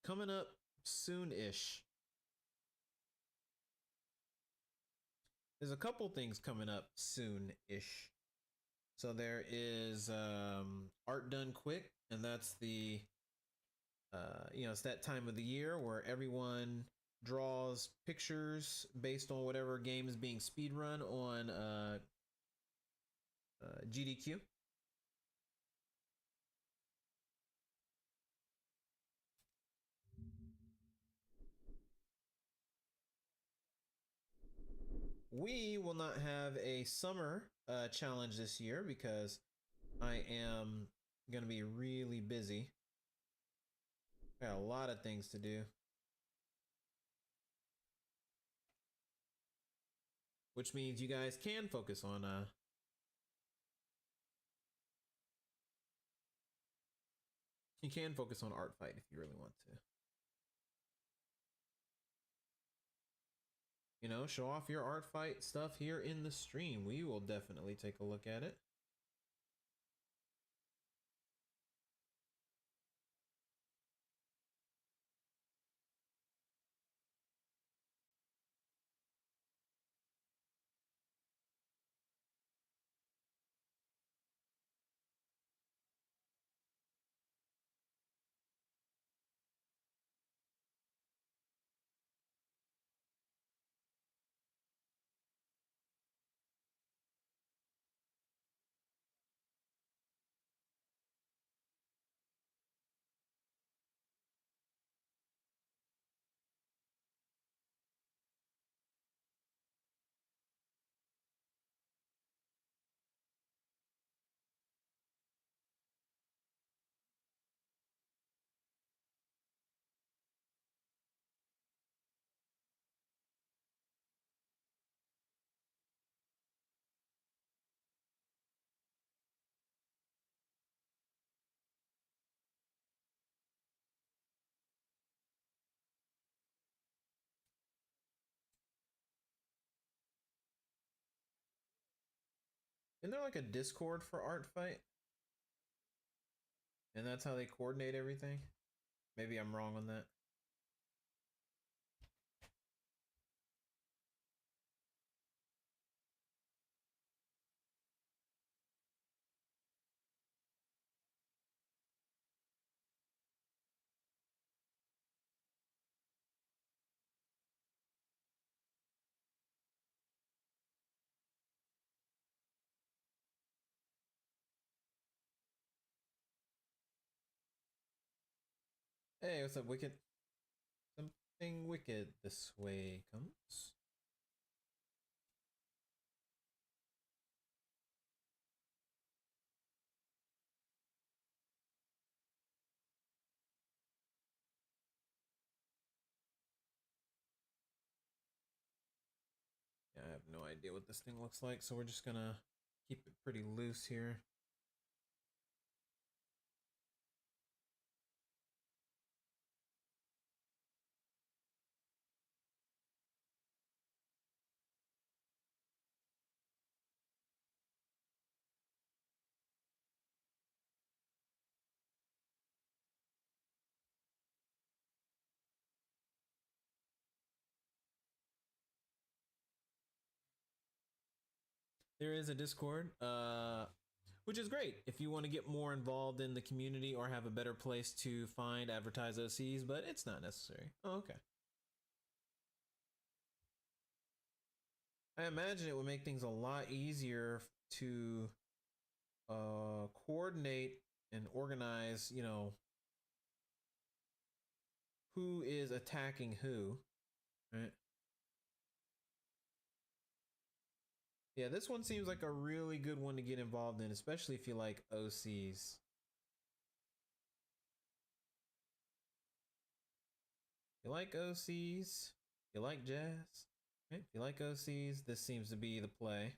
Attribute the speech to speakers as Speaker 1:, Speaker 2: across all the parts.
Speaker 1: coming up soon-ish. There's a couple things coming up soon-ish. So there is art done quick, and that's the it's that time of the year where everyone draws pictures based on whatever game is being speedrun on GDQ. We will not have a summer challenge this year because I am going to be really busy. Got a lot of things to do. Which means you guys can focus on you can focus on art fight if you really want to. You know, show off your art fight stuff here in the stream. We will definitely take a look at it. Isn't there like a Discord for art fight? And that's how they coordinate everything? Maybe I'm wrong on that. Hey, what's up, Wicked? Something wicked this way comes. Yeah, I have no idea what this thing looks like, so we're just gonna keep it pretty loose here. There is a Discord, which is great if you want to get more involved in the community or have a better place to find advertise OCs, but it's not necessary. Oh, okay. I imagine it would make things a lot easier to coordinate and organize, you know, who is attacking who, right? Yeah, this one seems like a really good one to get involved in, especially if you like OCs. You like OCs? You like jazz? Right? If you like OCs, this seems to be the play.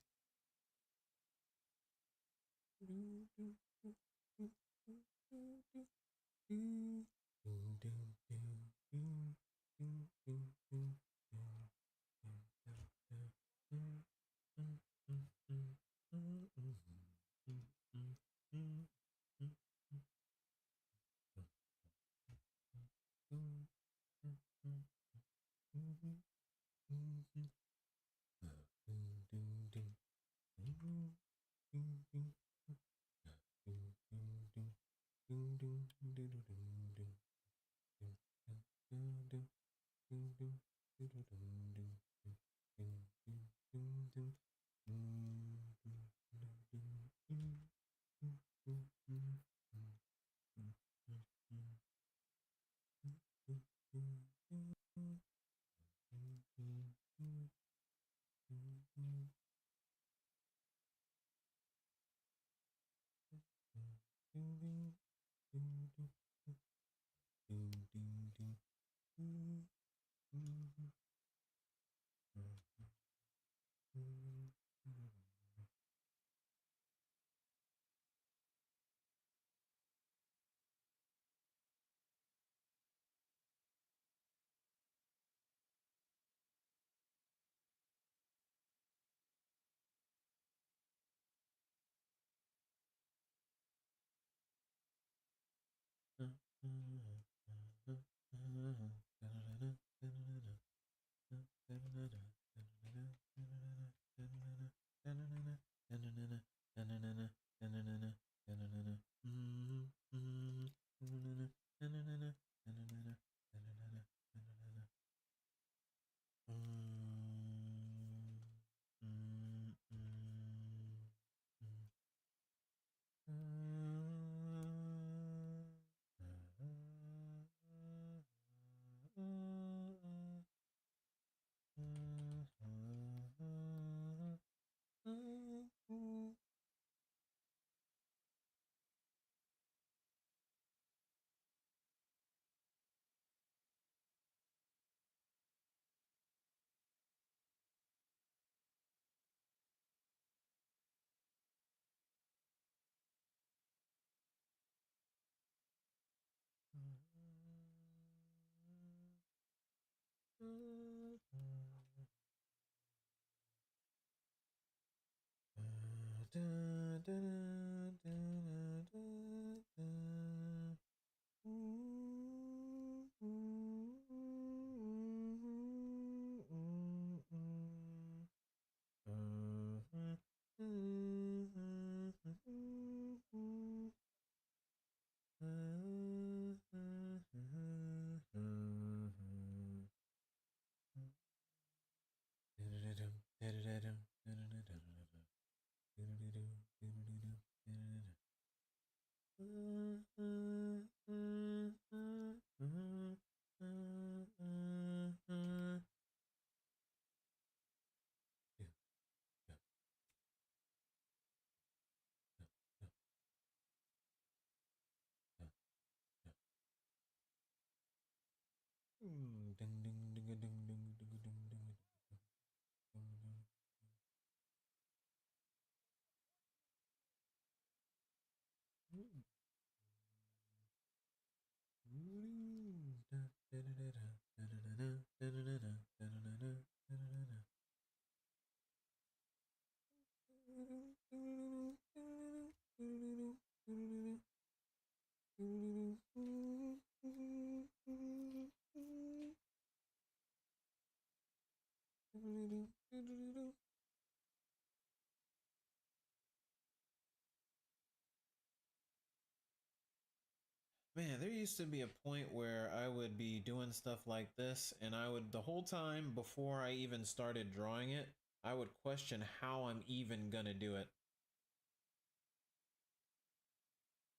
Speaker 1: Man, there used to be a point where I would be doing stuff like this, and I would, the whole time before I even started drawing it, I would question how I'm even gonna do it.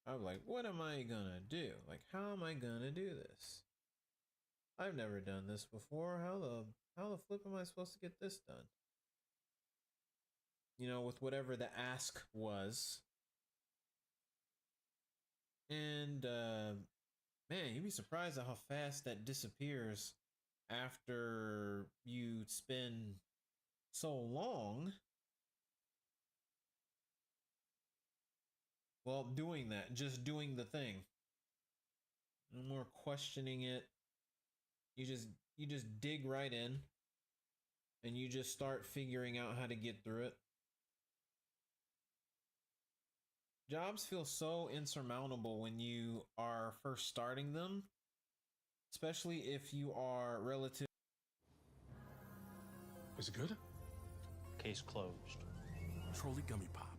Speaker 1: I was like, what am I gonna do? Like, how am I gonna do this? I've never done this before. How the flip am I supposed to get this done? You know, with whatever the ask was. And man, you'd be surprised at how fast that disappears after you spend so long, well, doing that, just doing the thing. No more questioning it. You just dig right in and you just start figuring out how to get through it. Jobs feel so insurmountable when you are first starting them, especially if you are relative.
Speaker 2: Is it good?
Speaker 3: Case closed.
Speaker 2: Trolley gummy pop.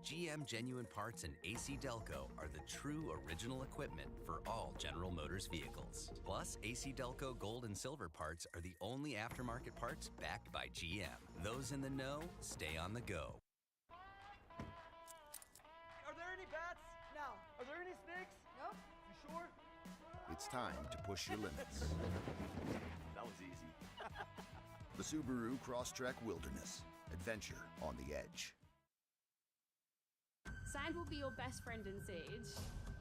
Speaker 2: GM Genuine Parts and AC Delco are the true original equipment for all General Motors vehicles. Plus, AC Delco Gold and Silver parts are the only aftermarket parts backed by GM. Those in the know stay on the go.
Speaker 3: Are there any bats?
Speaker 4: No.
Speaker 3: Are there any snakes?
Speaker 4: Nope.
Speaker 3: You sure?
Speaker 5: It's time to push your limits.
Speaker 3: That was easy.
Speaker 5: The Subaru Crosstrek Wilderness. Adventure on the edge.
Speaker 6: Sand will be your best friend in Siege.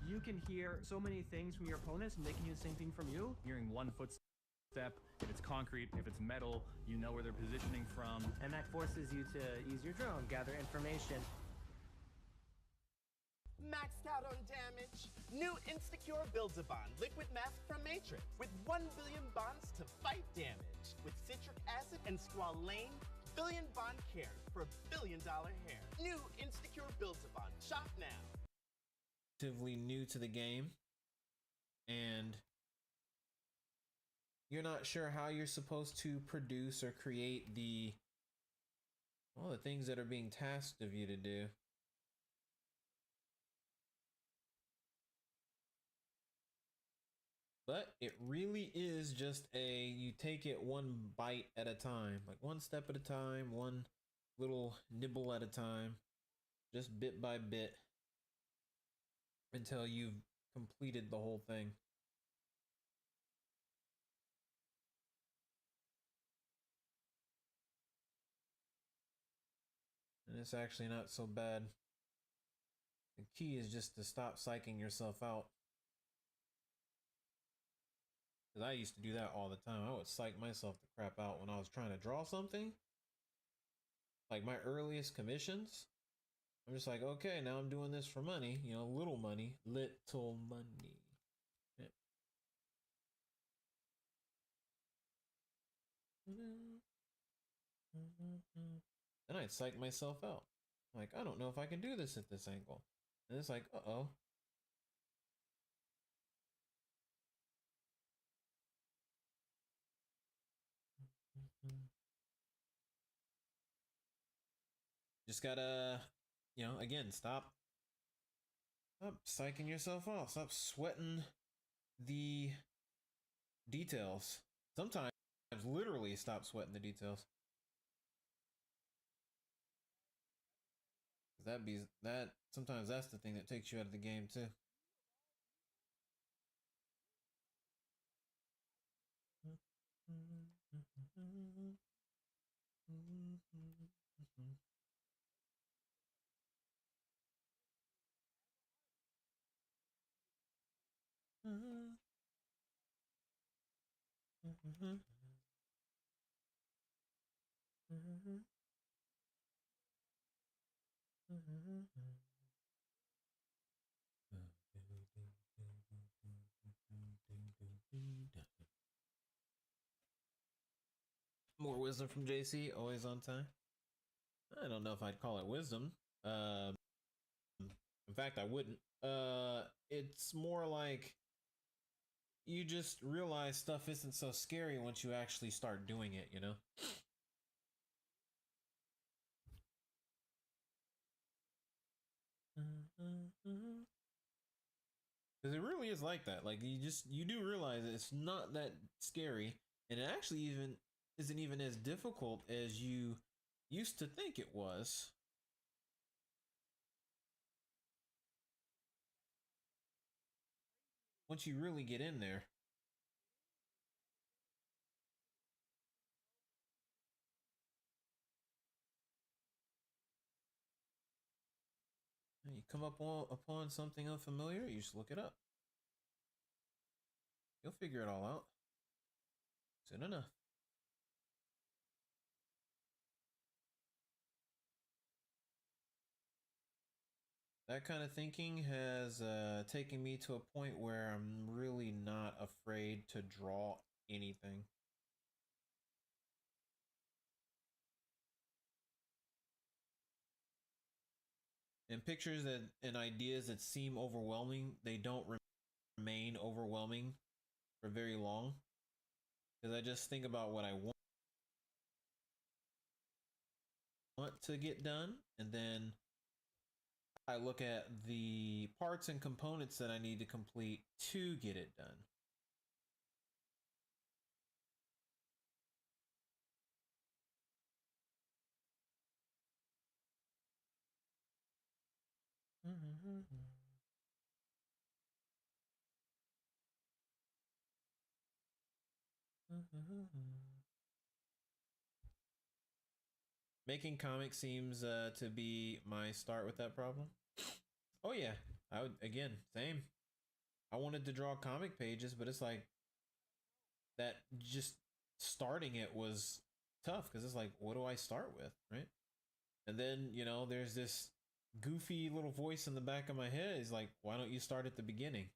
Speaker 7: You can hear so many things from your opponents, and they can hear the same thing from you. Hearing one footstep, if it's concrete, if it's metal, you know where they're positioning from.
Speaker 8: And that forces you to use your drone, gather information.
Speaker 9: Maxed out on damage. New Instacure Build-A-Bond Liquid Mask from Matrix with 1 billion bonds to fight damage. With citric acid and squalane, billion bond care for $1 billion hair. New Instacure Build-A-Bond. Shop now.
Speaker 1: Relatively new to the game, and you're not sure how you're supposed to produce or create the things that are being tasked of you to do. But it really is just you take it one bite at a time, like one step at a time, one little nibble at a time, just bit by bit until you've completed the whole thing. And it's actually not so bad. The key is just to stop psyching yourself out. Because I used to do that all the time. I would psych myself the crap out when I was trying to draw something. Like my earliest commissions. I'm just like, okay, now I'm doing this for money. You know, little money. Little money. Yeah. Then I'd psych myself out. Like, I don't know if I can do this at this angle. And it's like, uh-oh. Just gotta, again, stop psyching yourself off. Stop sweating the details. Sometimes literally stop sweating the details. Sometimes that's the thing that takes you out of the game too. More wisdom from JC, always on time. I don't know if I'd call it wisdom. In fact, I wouldn't. It's more like you just realize stuff isn't so scary once you actually start doing it, you know? Because it really is like that. Like you do realize that it's not that scary, and it actually isn't even as difficult as you used to think it was. Once you really get in there. And you come upon something unfamiliar, you just look it up. You'll figure it all out soon enough. That kind of thinking has taken me to a point where I'm really not afraid to draw anything. And pictures and ideas that seem overwhelming, they don't remain overwhelming for very long. Because I just think about what I want to get done, and then I look at the parts and components that I need to complete to get it done. Making comics seems to be my start with that problem. Oh yeah, I would, again, same. I wanted to draw comic pages, but it's like that just starting it was tough because it's like, what do I start with, right? And then, you know, there's this goofy little voice in the back of my head is like, why don't you start at the beginning?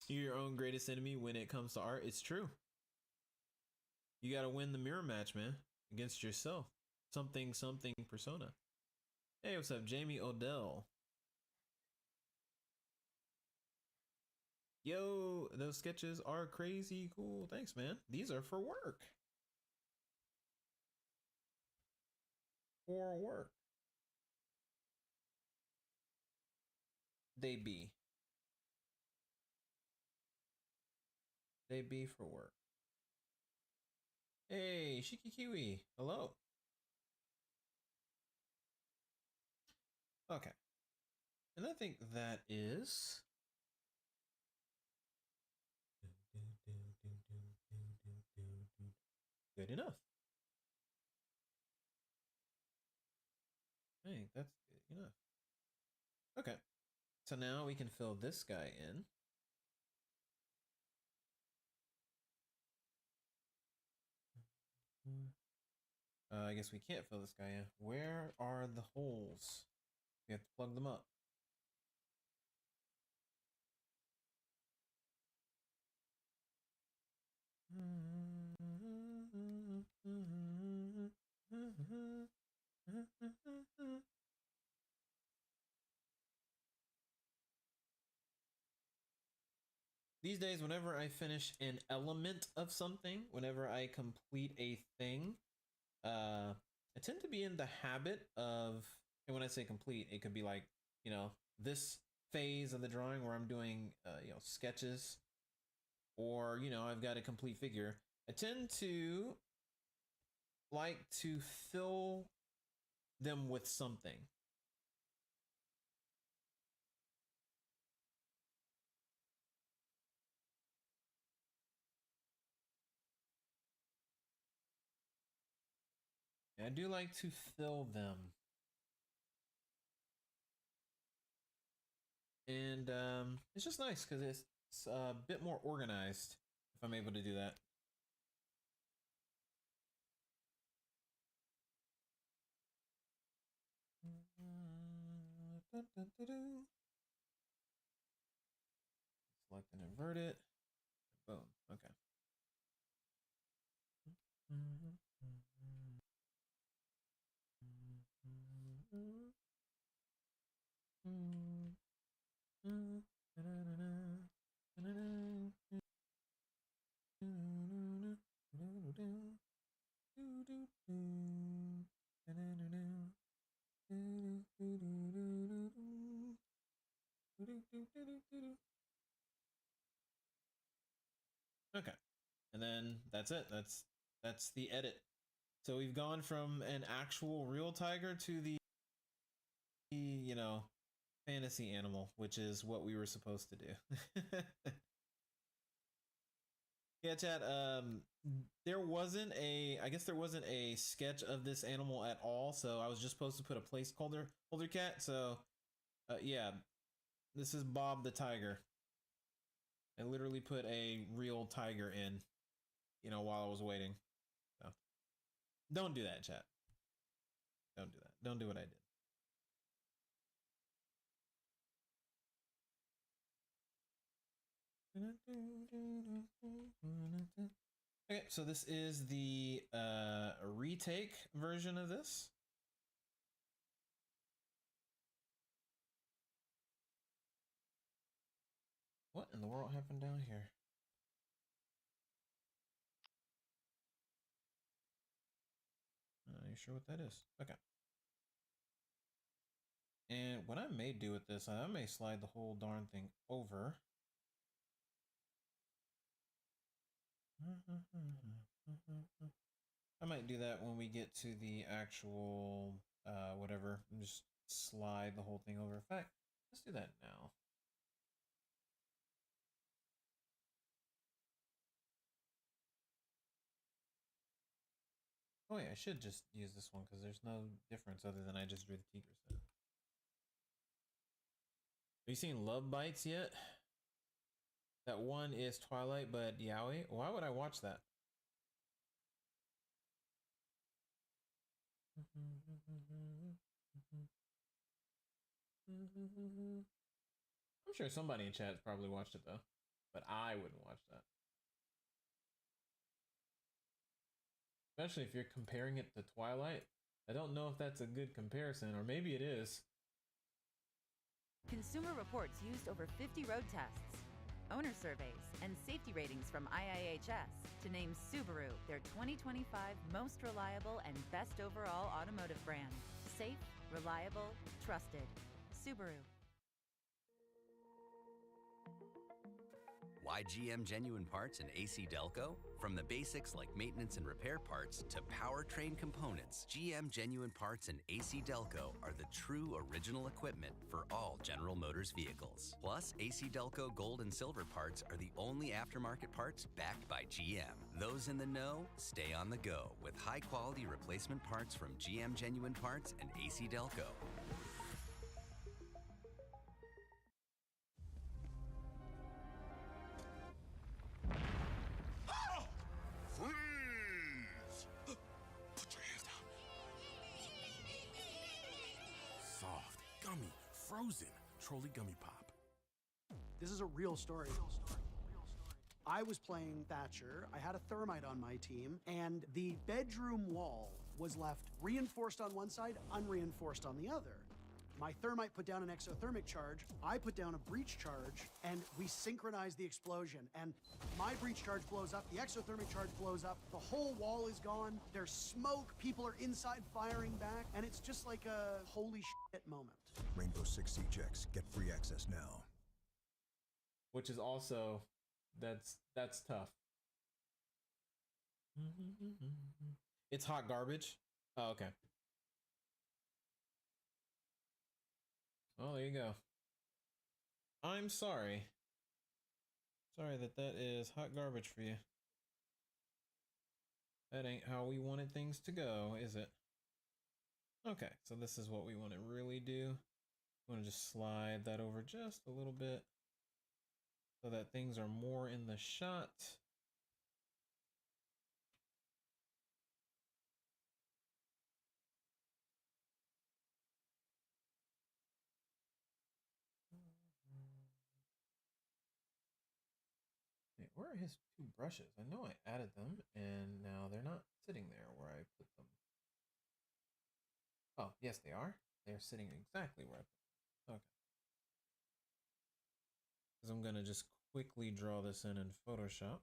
Speaker 1: You're your own greatest enemy when it comes to art. It's true. You got to win the mirror match, man, against yourself. Something persona. Hey, what's up, Jamie Odell? Yo, those sketches are crazy cool. Thanks, man. These are for work. For work. They be. They be for work. Hey, Shiki Kiwi. Hello. Okay. And I think that is good enough. I think that's good enough. Okay. So now we can fill this guy in. I guess we can't fill this guy in. Where are the holes? We have to plug them up. These days, whenever I finish an element of something, whenever I complete a thing, I tend to be in the habit of, and when I say complete, it could be like, you know, this phase of the drawing where I'm doing, you know, sketches, or, you know, I've got a complete figure. I tend to like to fill them with something. And I do like to fill them. And it's just nice because it's a bit more organized if I'm able to do that. Select and invert it. Boom. Okay. Okay. And then that's it. That's the edit. So we've gone from an actual real tiger to the, you know, fantasy animal, which is what we were supposed to do. Yeah, chat. There wasn't a, I guess there wasn't a sketch of this animal at all, so I was just supposed to put a placeholder holder cat. So, yeah, this is Bob the tiger. I literally put a real tiger in, you know, while I was waiting. So, don't do that, chat. Don't do that. Don't do what I did. Okay, so this is the retake version of this. What in the world happened down here? You sure? sure what that is. Okay. And what I may do with this, I may slide the whole darn thing over. I might do that when we get to the actual whatever. Just slide the whole thing over. In fact, let's do that now. Oh yeah, I should just use this one because there's no difference other than I just drew the Tigre set. Have you seen Love Bites yet? That one is Twilight, but Yaoi. Why would I watch that? I'm sure somebody in chat's probably watched it though, but I wouldn't watch that. Especially if you're comparing it to Twilight. I don't know if that's a good comparison, or maybe it is.
Speaker 4: Consumer Reports used over 50 road tests, owner surveys, and safety ratings from IIHS to name Subaru their 2025 most reliable and best overall automotive brand. Safe, reliable, trusted. Subaru.
Speaker 2: Why GM Genuine Parts and AC Delco? From the basics like maintenance and repair parts to powertrain components, GM Genuine Parts and AC Delco are the true original equipment for all General Motors vehicles. Plus, AC Delco Gold and Silver parts are the only aftermarket parts backed by GM. Those in the know stay on the go with high-quality replacement parts from GM Genuine Parts and AC Delco.
Speaker 5: Freeze! Put your hands down.
Speaker 10: Soft, gummy, frozen, trolley gummy pop.
Speaker 11: This is a real story. I was playing Thatcher. I had a thermite on my team, and the bedroom wall was left reinforced on one side, unreinforced on the other. My thermite put down an exothermic charge, I put down a breach charge, and we synchronized the explosion. And my breach charge blows up, the exothermic charge blows up, the whole wall is gone, there's smoke, people are inside firing back, and it's just like a holy shit moment.
Speaker 12: Rainbow Six Siege X, get free access now.
Speaker 1: Which is also, that's tough. It's hot garbage. Oh, okay. Oh, there you go. I'm sorry. Sorry that is hot garbage for you. That ain't how we wanted things to go, is it? Okay, so this is what we want to really do. We want to just slide that over just a little bit so that things are more in the shot. Wait, where are his two brushes? I know I added them and now they're not sitting there where I put them. Oh, yes, they are. They're sitting exactly where I put them. Okay. Because I'm going to just quickly draw this in Photoshop.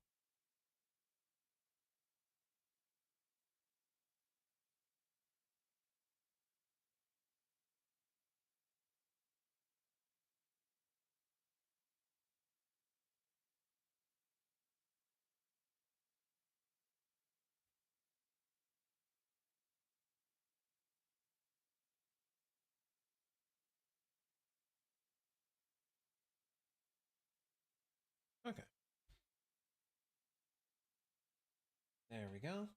Speaker 1: Okay. There we go. All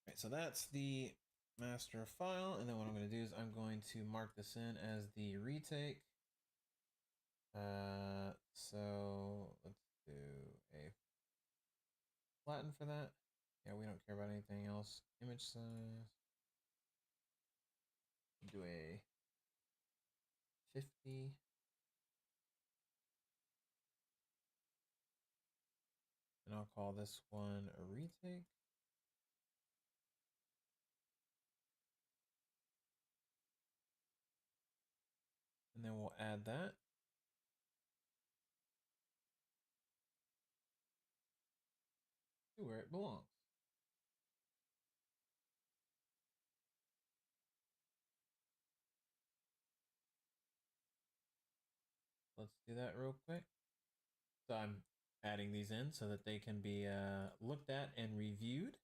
Speaker 1: right, so that's the master file, and then what I'm going to do is I'm going to mark this in as the retake. So let's do a flatten for that. Yeah, we don't care about anything else. Image size. Do a 50. And I'll call this one a retake. And then we'll add that. To where it belongs. let's do that real quick. So I'm adding these in so that they can be looked at and reviewed.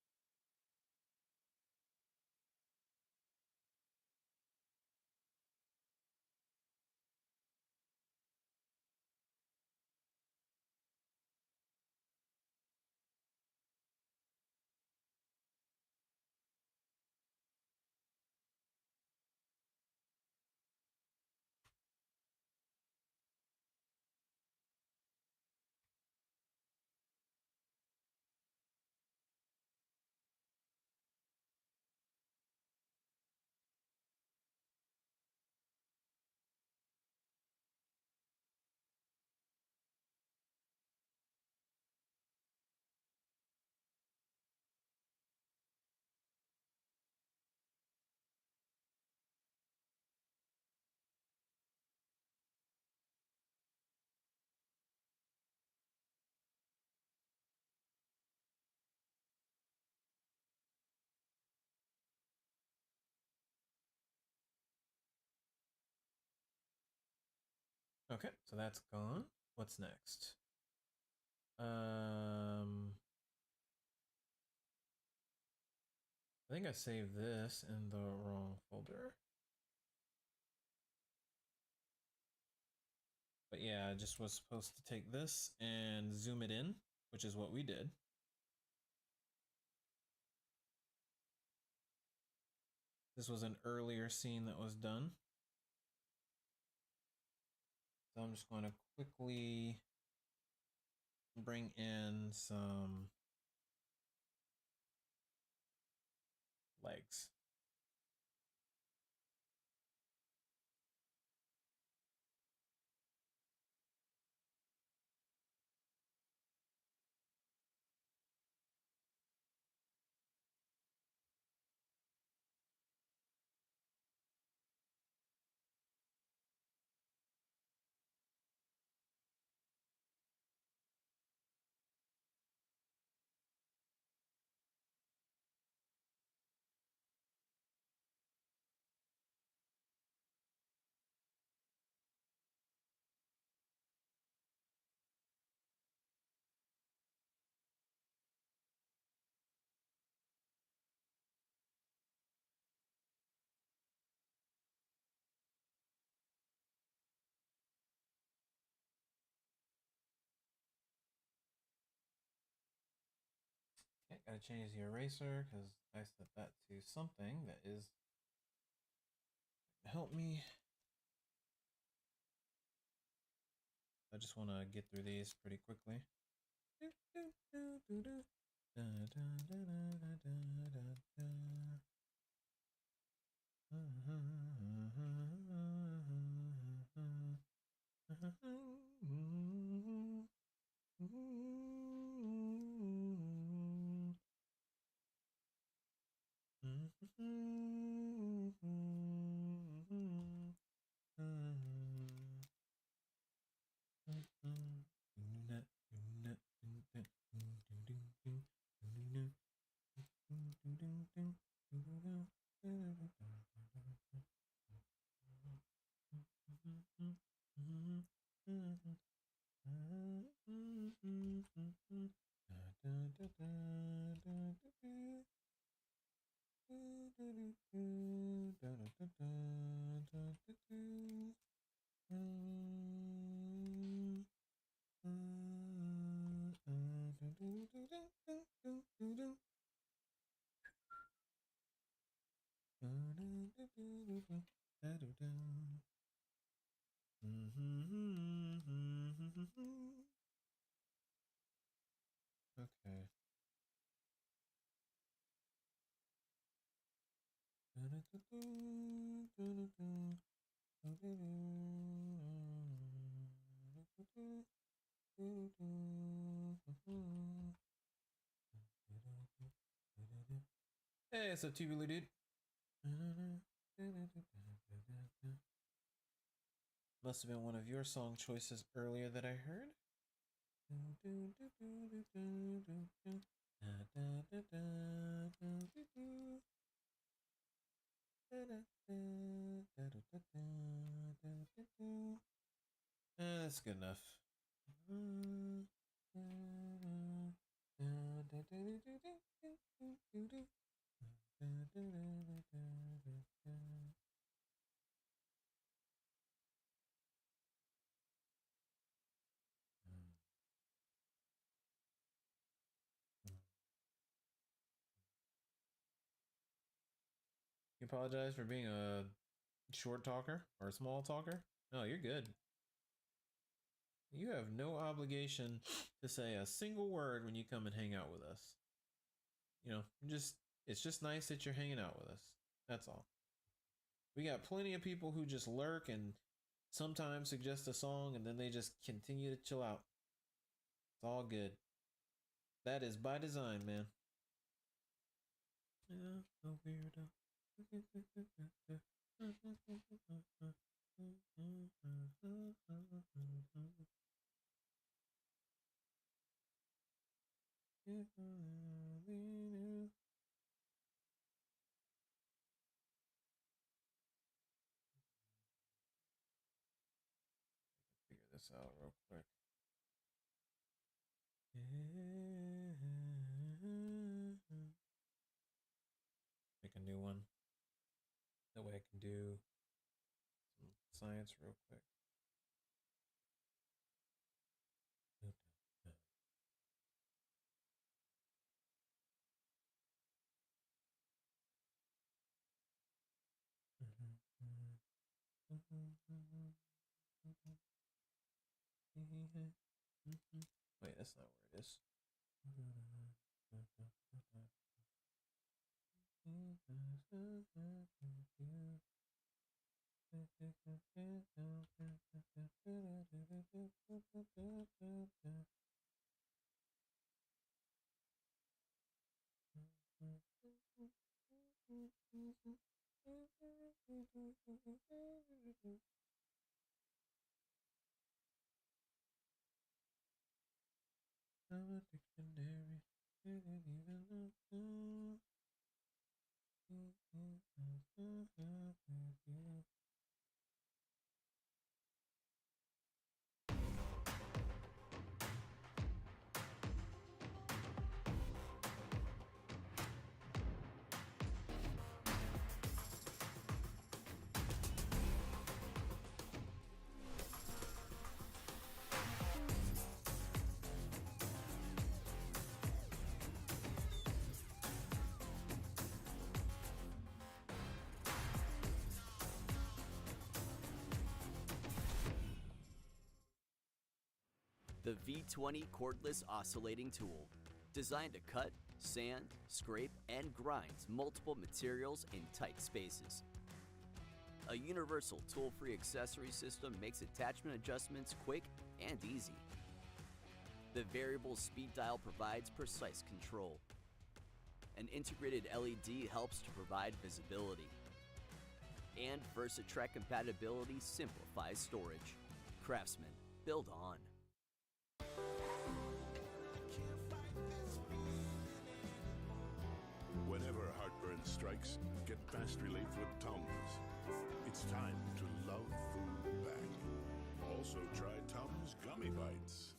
Speaker 1: Okay, so that's gone. What's next? I think I saved this in the wrong folder. But yeah, I just was supposed to take this and zoom it in, which is what we did. This was an earlier scene that was done. So I'm just going to quickly bring in some legs. Okay, gotta change the eraser because I set that to something that is help me. I just want to get through these pretty quickly. Okay. Hey, it's a TV dude. Must have been one of your song choices earlier that I heard. That's good enough. You apologize for being a short talker or a small talker? No, you're good. You have no obligation to say a single word when you come and hang out with us. You know, it's just nice that you're hanging out with us. That's all. We got plenty of people who just lurk and sometimes suggest a song and then they just continue to chill out. It's all good. That is by design, man. Yeah, a weirdo. Figure this out real quick. Make a new one. That way I can do some science real quick. Wait, that's not where it is. I'm a dictionary. Didn't even know.
Speaker 13: The V20 cordless oscillating tool, designed to cut, sand, scrape, and grind multiple materials in tight spaces. A universal tool-free accessory system makes attachment adjustments quick and easy. The variable speed dial provides precise control. An integrated LED helps to provide visibility. And VersaTrack compatibility simplifies storage. Craftsman, build on.
Speaker 10: Whenever heartburn strikes, get fast relief with Tums. It's time to love food back. Also try Tums Gummy Bites.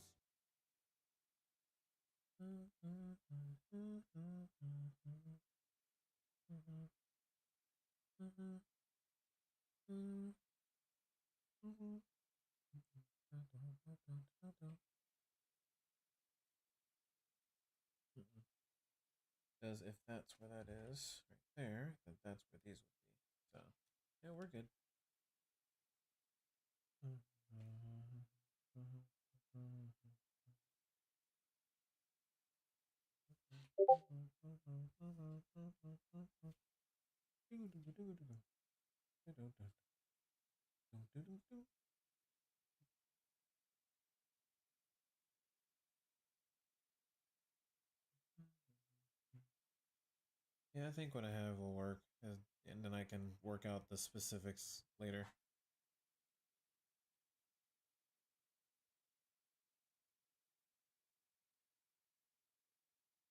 Speaker 1: Because if that's where that is, right there, then that's where these would be. So, yeah, we're good. Yeah, I think what I have will work, and then I can work out the specifics later.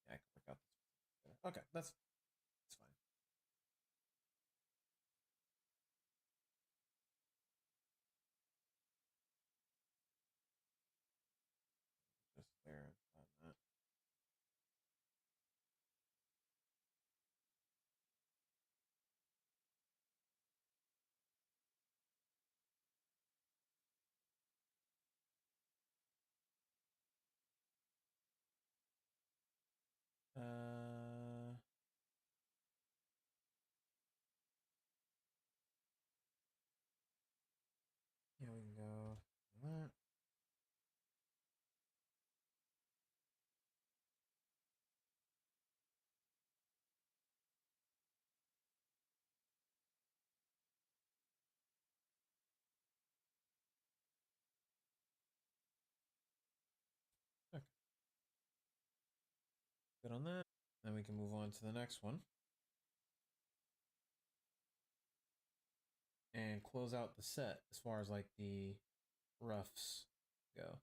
Speaker 1: Yeah, I can work out the specifics later. Okay, that's fine. Good on that. Then we can move on to the next one. And close out the set as far as like the roughs go.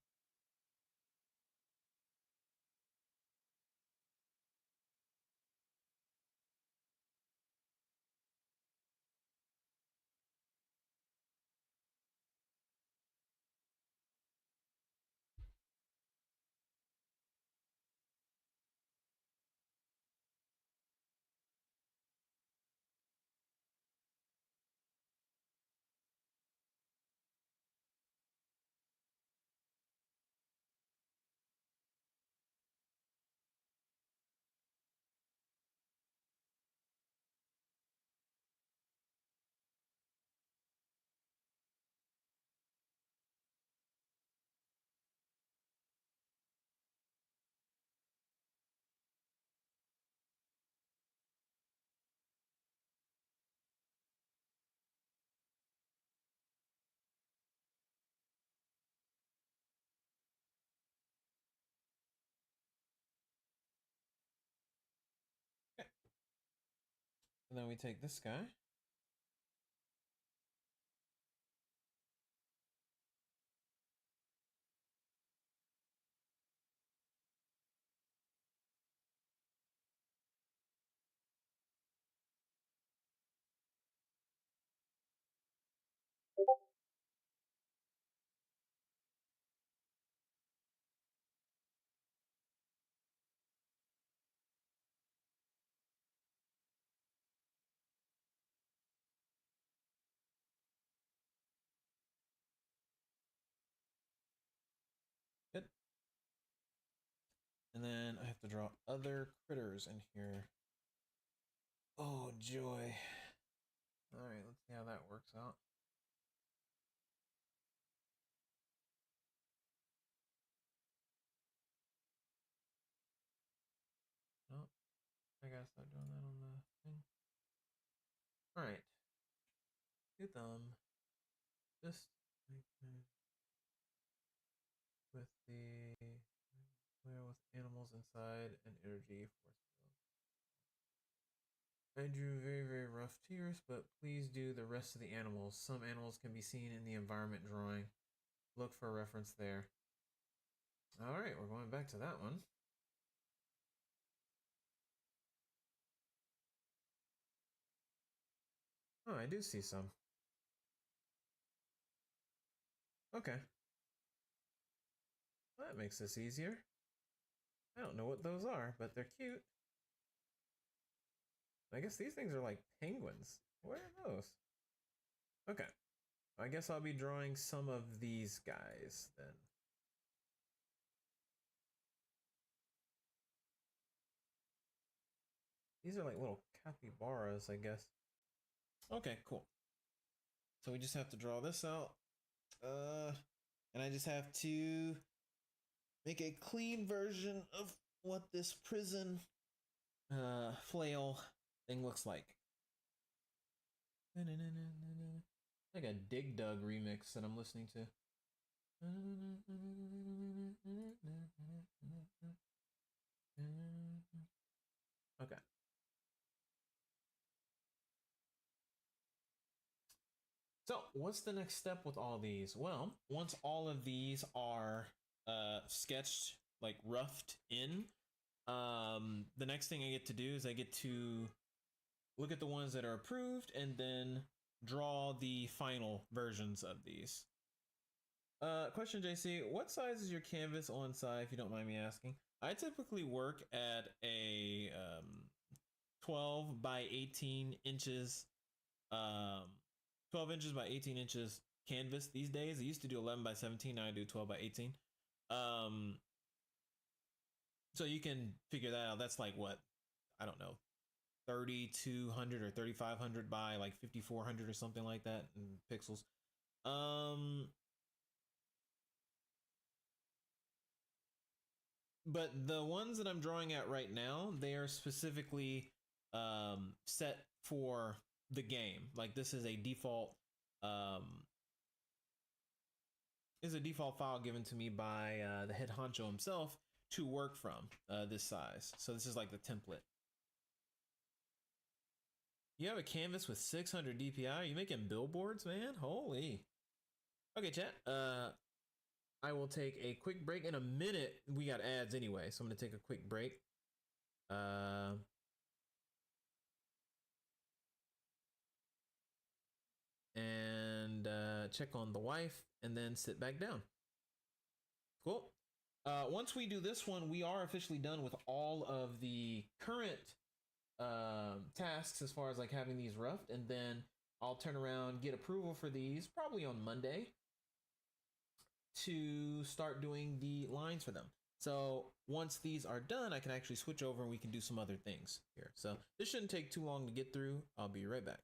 Speaker 1: And then we take this guy. Good. And then I have to draw other critters in here. Oh, joy. All right, let's see how that works out. Oh, I gotta start doing that on the thing. All right. Do them. Just like with the where with animals inside and energy force field. I drew very, very rough tears, but please do the rest of the animals. Some animals can be seen in the environment drawing. Look for a reference there. All right, we're going back to that one. Oh, I do see some. Okay. Well, that makes this easier. I don't know what those are, but they're cute. I guess these things are like penguins. What are those? Okay. I guess I'll be drawing some of these guys then. These are like little capybaras, I guess. Okay, cool. So we just have to draw this out. And I just have to make a clean version of what this prison flail thing looks like. Like a Dig Dug remix that I'm listening to. Okay. So what's the next step with all these? Well, once all of these are sketched, like roughed in, the next thing I get to do is I get to look at the ones that are approved and then draw the final versions of these. Question, JC, what size is your canvas on site, if you don't mind me asking? I typically work at a 12 by 18 inches 12 inches by 18 inches canvas these days. I used to do 11 by 17. Now I do 12 by 18. So you can figure that out. That's like what, I don't know, 3,200 or 3,500 by like 5,400 or something like that in pixels. But the ones that I'm drawing at right now, they are specifically set for the game. Like this is a default file given to me by the head honcho himself to work from, this size. So this is like the template. You have a canvas with 600 DPI. You making billboards, man? Holy. Okay, chat. I will take a quick break. In a minute, we got ads anyway, so I'm gonna take a quick break. And check on the wife, and then sit back down. Cool. Once we do this one, we are officially done with all of the current tasks as far as like having these roughed, and then I'll turn around, get approval for these probably on Monday to start doing the lines for them. So once these are done, I can actually switch over and we can do some other things here. So this shouldn't take too long to get through. I'll be right back.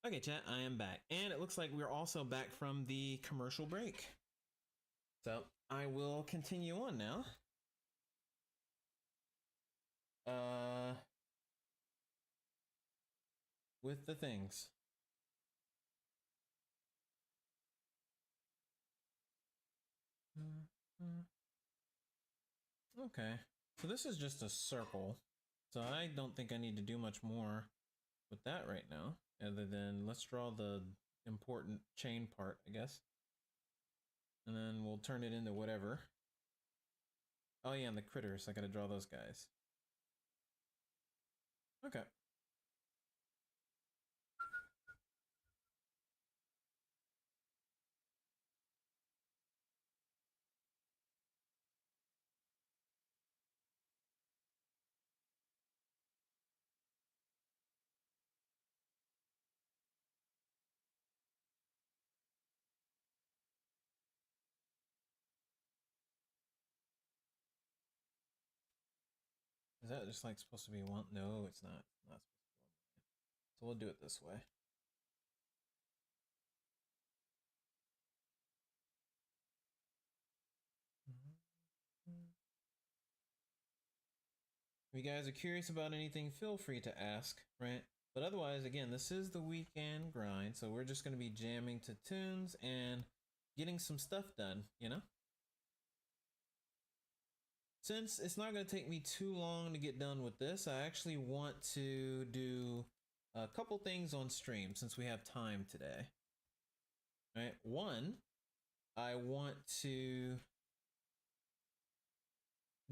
Speaker 1: Okay, chat, I am back. And it looks like we're also back from the commercial break. So I will continue on now. With the things. Okay, so this is just a circle. So I don't think I need to do much more with that right now, other than let's draw the important chain part, I guess. And then we'll turn it into whatever. Oh yeah, and the critters, I gotta draw those guys. Okay. Is that just like supposed to be one? No, it's not. It's not supposed to be one line. So we'll do it this way. If you guys are curious about anything, feel free to ask, right? But otherwise, again, this is the weekend grind, so we're just going to be jamming to tunes and getting some stuff done, you know? Since it's not going to take me too long to get done with this, I actually want to do a couple things on stream since we have time today. All right, one, I want to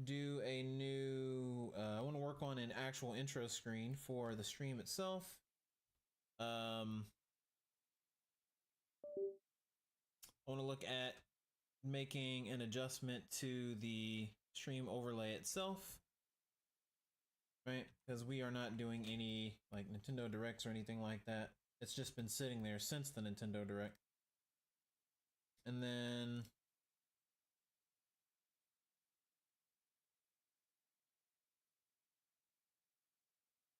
Speaker 1: do a new, I want to work on an actual intro screen for the stream itself. I want to look at making an adjustment to the stream overlay itself, right? Because we are not doing any like Nintendo Directs or anything like that. It's just been sitting there since the Nintendo Direct. And then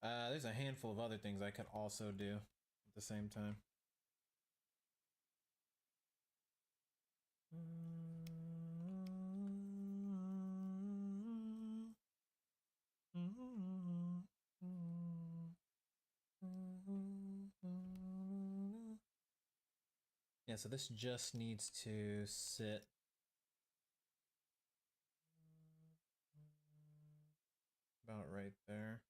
Speaker 1: there's a handful of other things I could also do at the same time. Yeah, so this just needs to sit about right there.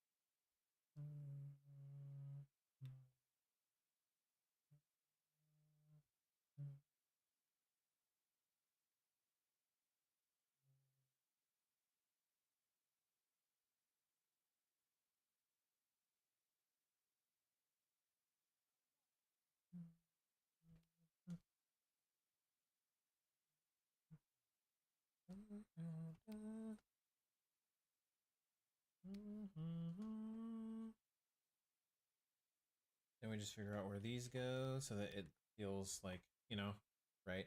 Speaker 1: Then we just figure out where these go so that it feels like, you know, right?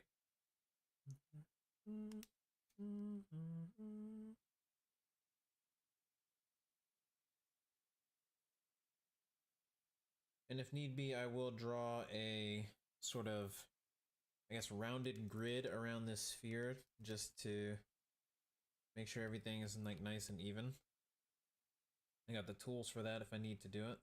Speaker 1: And if need be, I will draw a sort of, I guess, rounded grid around this sphere just to make sure everything is like nice and even. I got the tools for that if I need to do it.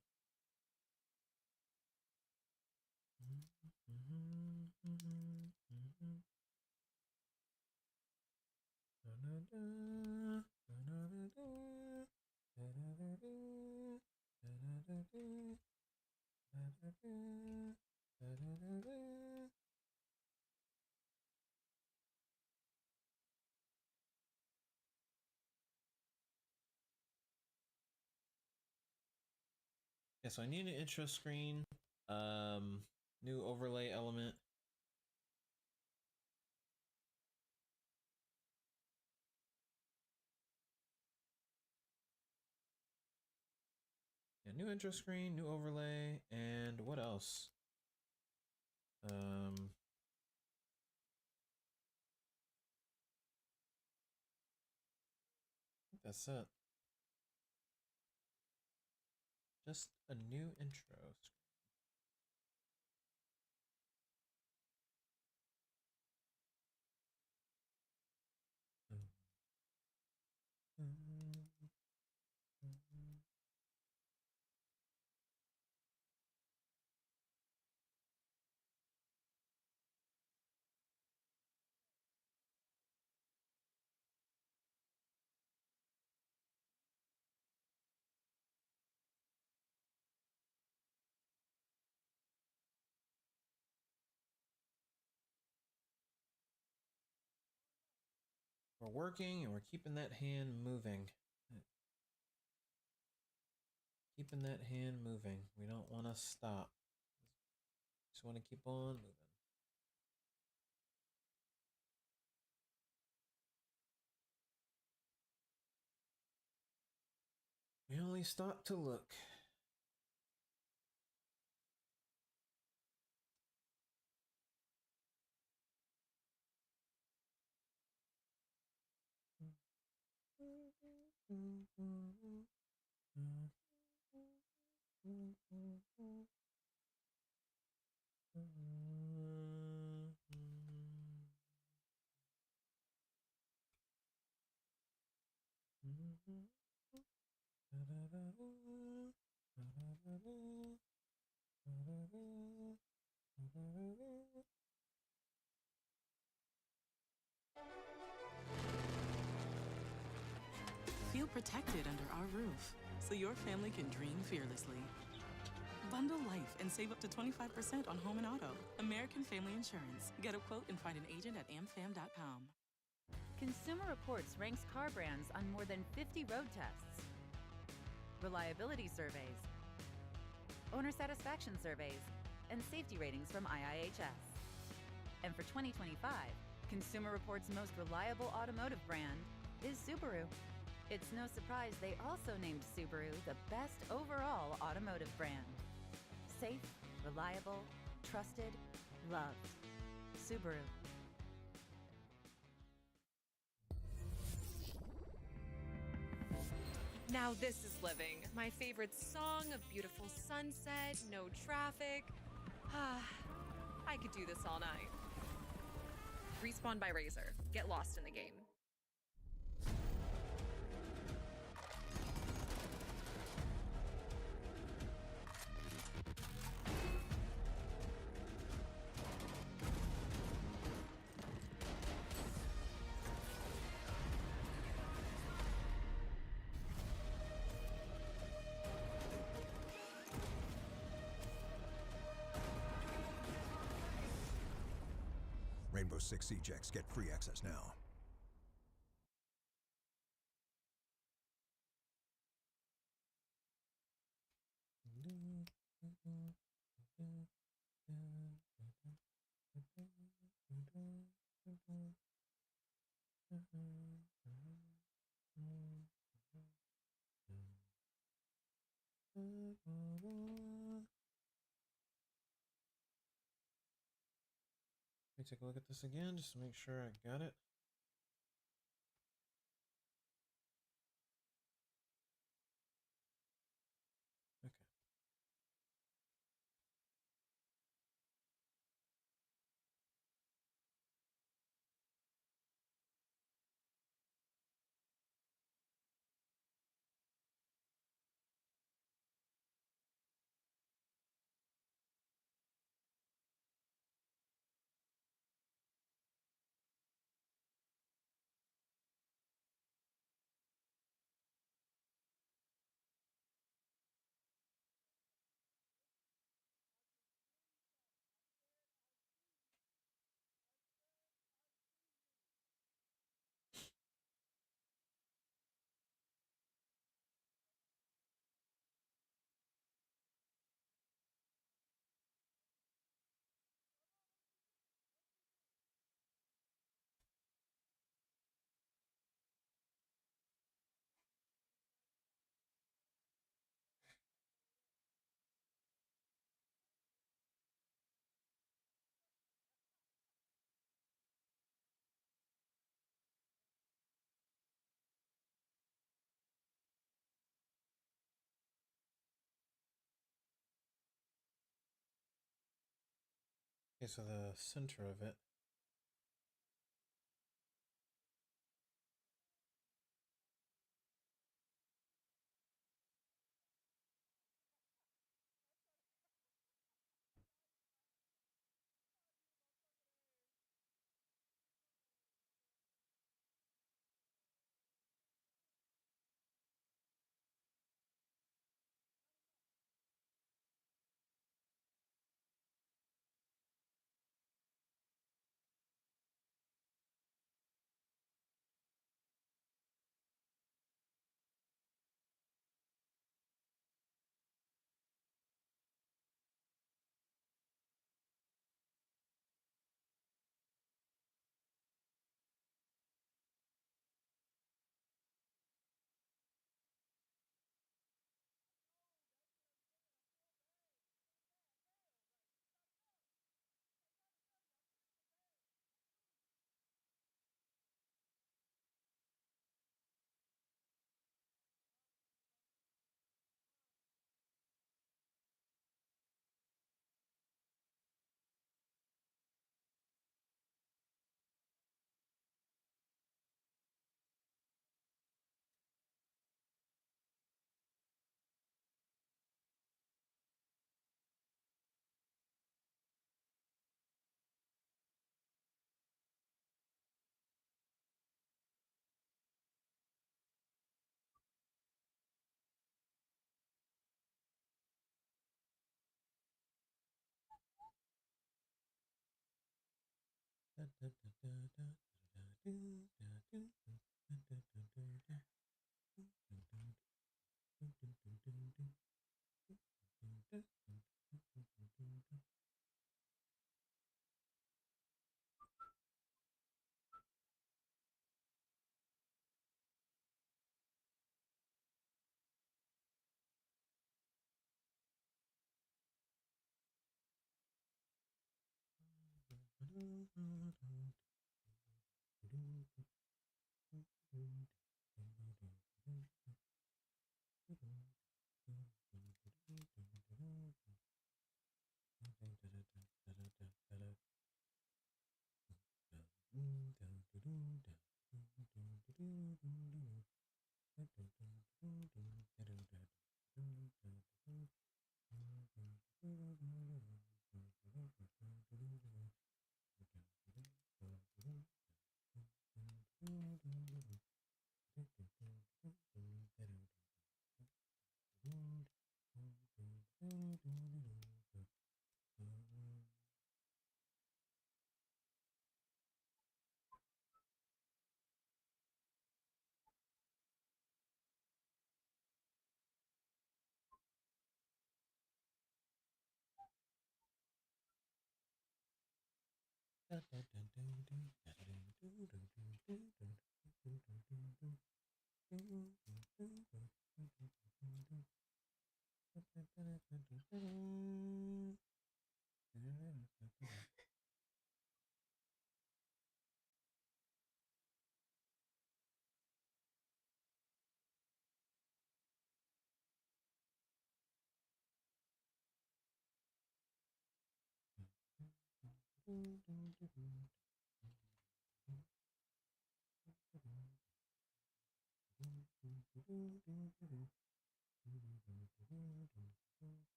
Speaker 1: Yeah, so I need an intro screen, new overlay element. Yeah, new intro screen, new overlay, and what else? I think that's it. Just a new intro screen. We're working and we're keeping that hand moving. Keeping that hand moving. We don't want to stop. Just want to keep on moving. We only stop to look.
Speaker 14: Feel protected under our roof, so your family can dream fearlessly. Bundle life and save up to 25% on home and auto. American Family Insurance. Get a quote and find an agent at amfam.com.
Speaker 4: Consumer Reports ranks car brands on more than 50 road tests, reliability surveys, owner satisfaction surveys, and safety ratings from IIHS. And for 2025, Consumer Reports' most reliable automotive brand is Subaru. It's no surprise they also named Subaru the best overall automotive brand. Safe, reliable, trusted, loved. Subaru.
Speaker 15: Now this is living. My favorite song, a beautiful sunset, no traffic. I could do this all night. Respawn by Razer. Get lost in the game.
Speaker 12: Rainbow Six Ejects get free access now.
Speaker 1: Let me take a look at this again just to make sure I got it. Okay. Okay, so the center of it.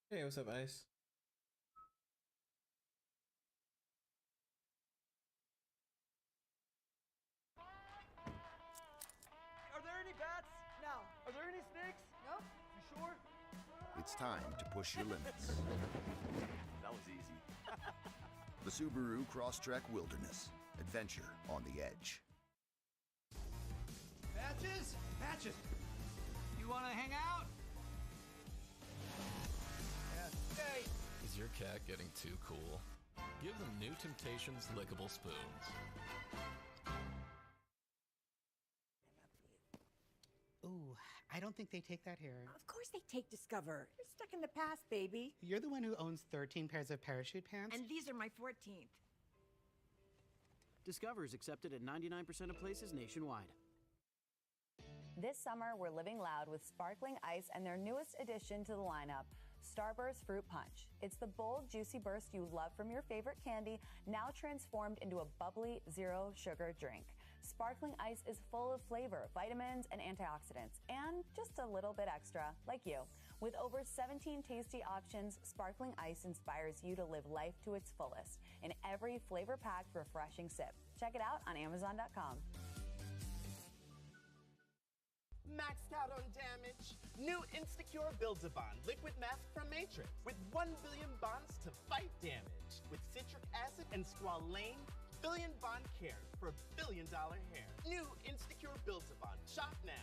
Speaker 1: Hey, what's up, Ice?
Speaker 3: Are there any bats?
Speaker 16: No.
Speaker 3: Are there any snakes?
Speaker 16: Nope.
Speaker 3: You sure?
Speaker 5: It's time to push your limits.
Speaker 3: That was easy.
Speaker 5: The Subaru Crosstrek Wilderness. Adventure on the edge.
Speaker 17: Patches? Patches! You wanna hang out?
Speaker 18: Hey! Is your cat getting too cool? Give them New Temptations lickable spoons.
Speaker 19: Ooh, I don't think they take that here.
Speaker 16: Of course they take Discover. You're stuck in the past, baby.
Speaker 19: You're the one who owns 13 pairs of parachute pants?
Speaker 16: And these are my 14th.
Speaker 20: Discover is accepted at 99% of places nationwide.
Speaker 21: This summer, we're living loud with sparkling ice and their newest addition to the lineup, Starburst Fruit Punch. It's the bold, juicy burst you love from your favorite candy, now transformed into a bubbly, zero-sugar drink. Sparkling ice is full of flavor, vitamins, and antioxidants, and just a little bit extra, like you. With over 17 tasty options, Sparkling Ice inspires you to live life to its fullest in every flavor-packed, refreshing sip. Check it out on Amazon.com.
Speaker 9: Maxed out on damage. New Insecure Build-A-Bond liquid mask from Matrix with 1 billion bonds to fight damage. With citric acid and squalane, billion bond care for $1 billion hair. New Insecure Build-A-Bond. Shop now.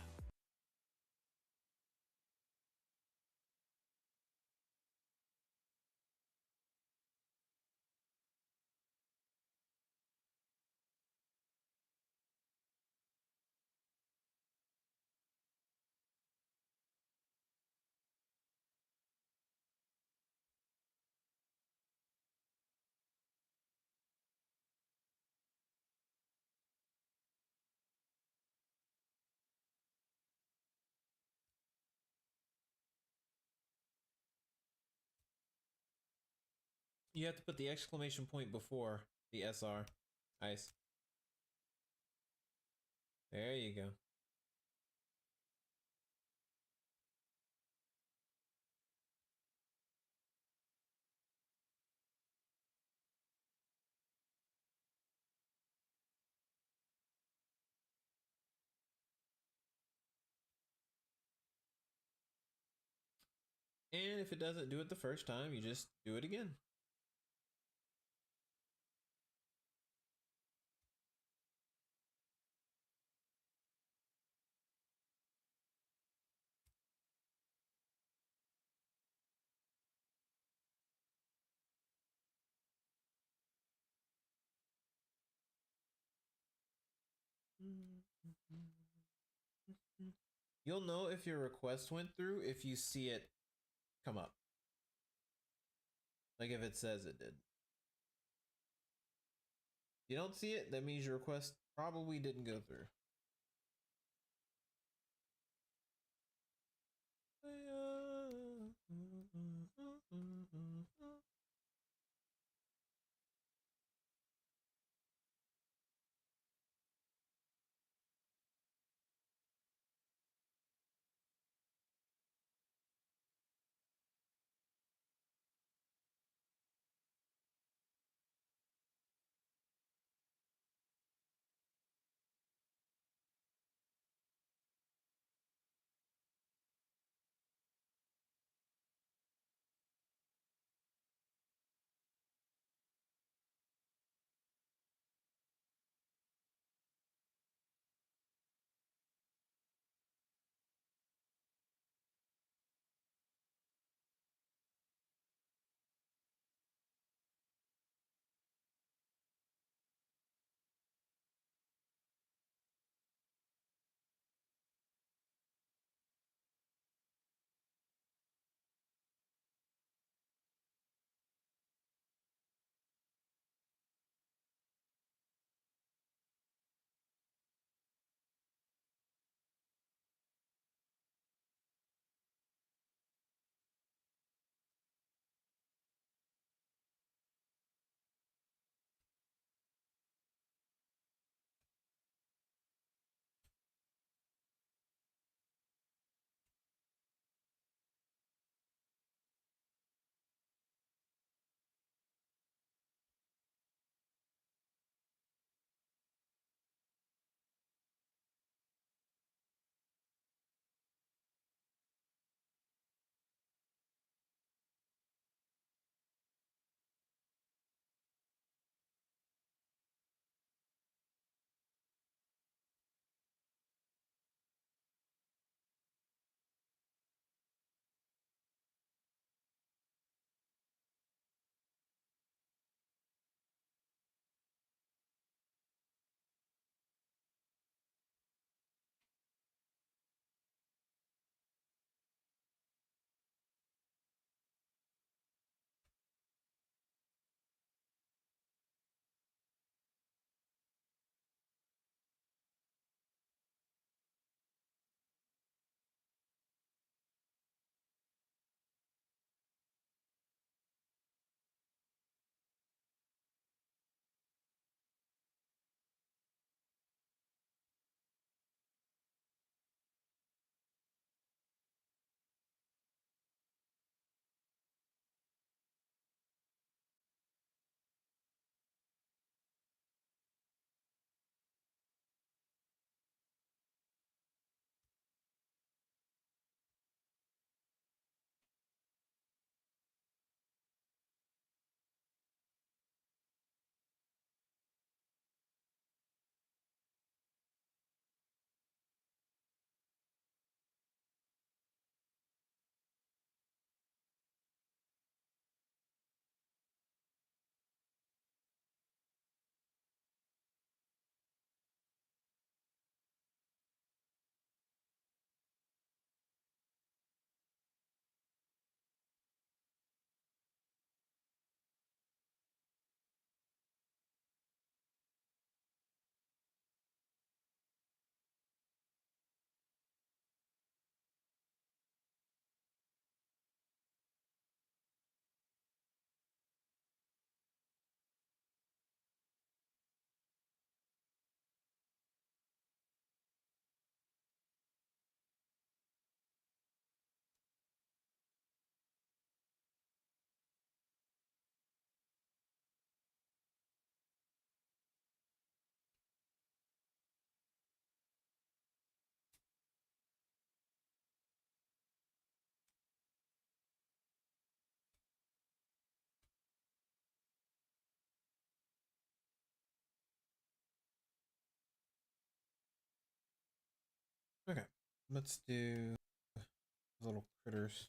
Speaker 1: You have to put the exclamation point before the SR. Ice. There you go. And if it doesn't do it the first time, you just do it again. You'll know if your request went through if you see it come up. Like if it says it did. If you don't see it, that means your request probably didn't go through. Let's do little critters.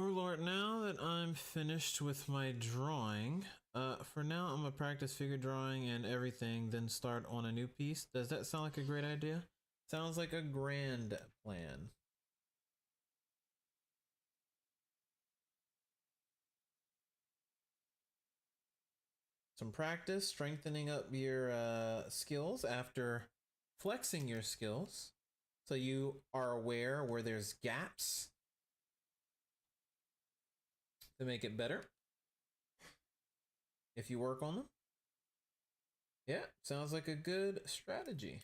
Speaker 1: Oh Lord, now that I'm finished with my drawing, for now I'm gonna practice figure drawing and everything, then start on a new piece. Does that sound like a great idea? Sounds like a grand plan. Some practice, strengthening up your skills after flexing your skills, so you are aware where there's gaps to make it better if you work on them. Yeah, sounds like a good strategy.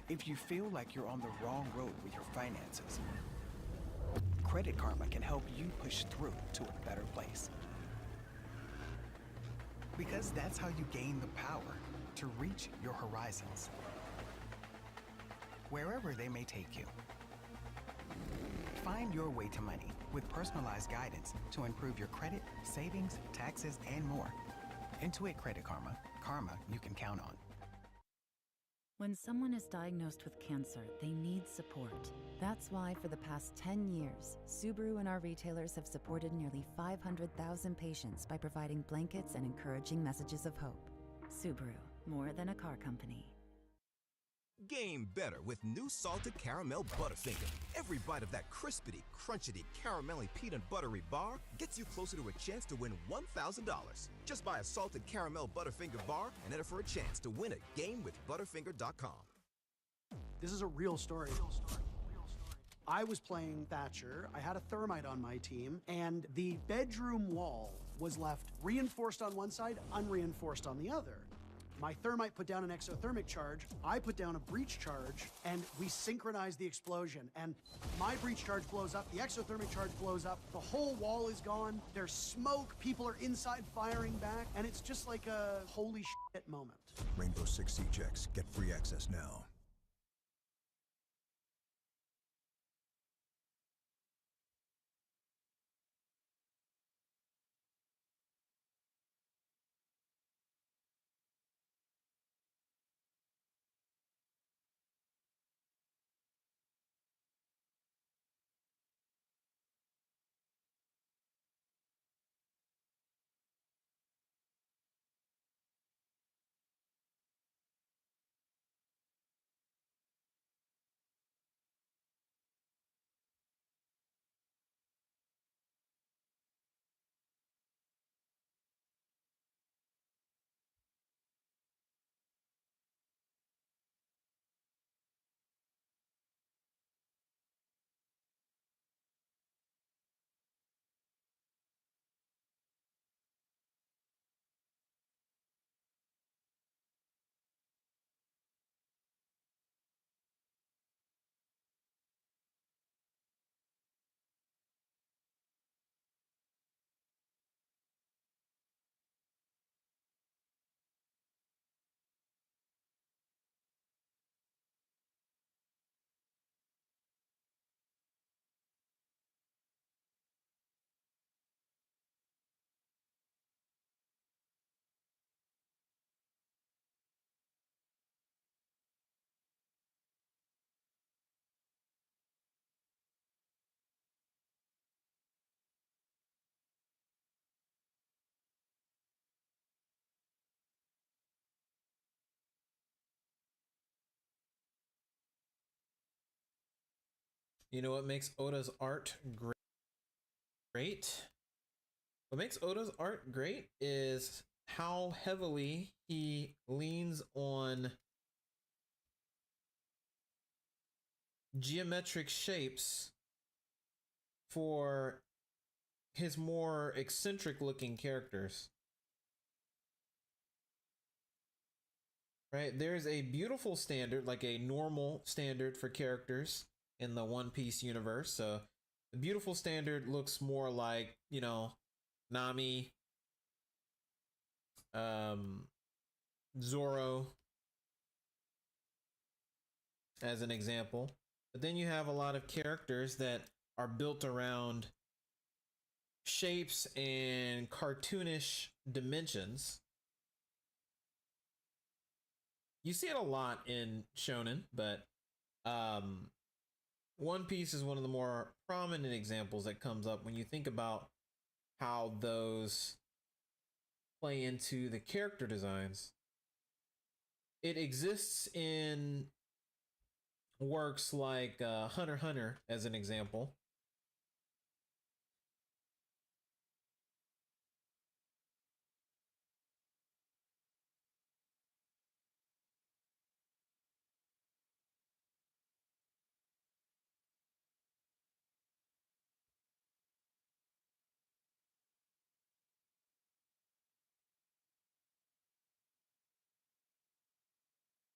Speaker 6: If you feel like you're on the wrong road with your finances, Credit Karma can help you push through to a better place. Because that's how you gain the power to reach your horizons, wherever they may take you. Find your way to money with personalized guidance to improve your credit, savings, taxes, and more. Intuit Credit Karma. Karma you can count on.
Speaker 4: When someone is diagnosed with cancer, they need support. That's why for the past 10 years, Subaru and our retailers have supported nearly 500,000 patients by providing blankets and encouraging messages of hope. Subaru, more than a car company.
Speaker 22: Game better with new salted caramel Butterfinger. Every bite of that crispity, crunchity, caramelly peanut buttery bar gets you closer to a chance to win $1,000. Just buy a salted caramel Butterfinger bar and enter for a chance to win at GameWithButterfinger.com.
Speaker 11: This is a real story. I was playing Thatcher, I had a thermite on my team, and the bedroom wall was left reinforced on one side, unreinforced on the other. My thermite put down an exothermic charge, I put down a breach charge, and we synchronized the explosion. And my breach charge blows up, the exothermic charge blows up, the whole wall is gone, there's smoke, people are inside firing back, and it's just like a holy shit moment.
Speaker 12: Rainbow Six Siege X. Get free access now.
Speaker 1: You know what makes Oda's art great? What makes Oda's art great is how heavily he leans on geometric shapes for his more eccentric looking characters. Right? There's a beautiful standard, like a normal standard for characters in the One Piece universe. So the beautiful standard looks more like, you know, Nami, Zoro, as an example. But then you have a lot of characters that are built around shapes and cartoonish dimensions. You see it a lot in shonen, but One Piece is one of the more prominent examples that comes up when you think about how those play into the character designs. It exists in works like Hunter x Hunter, as an example.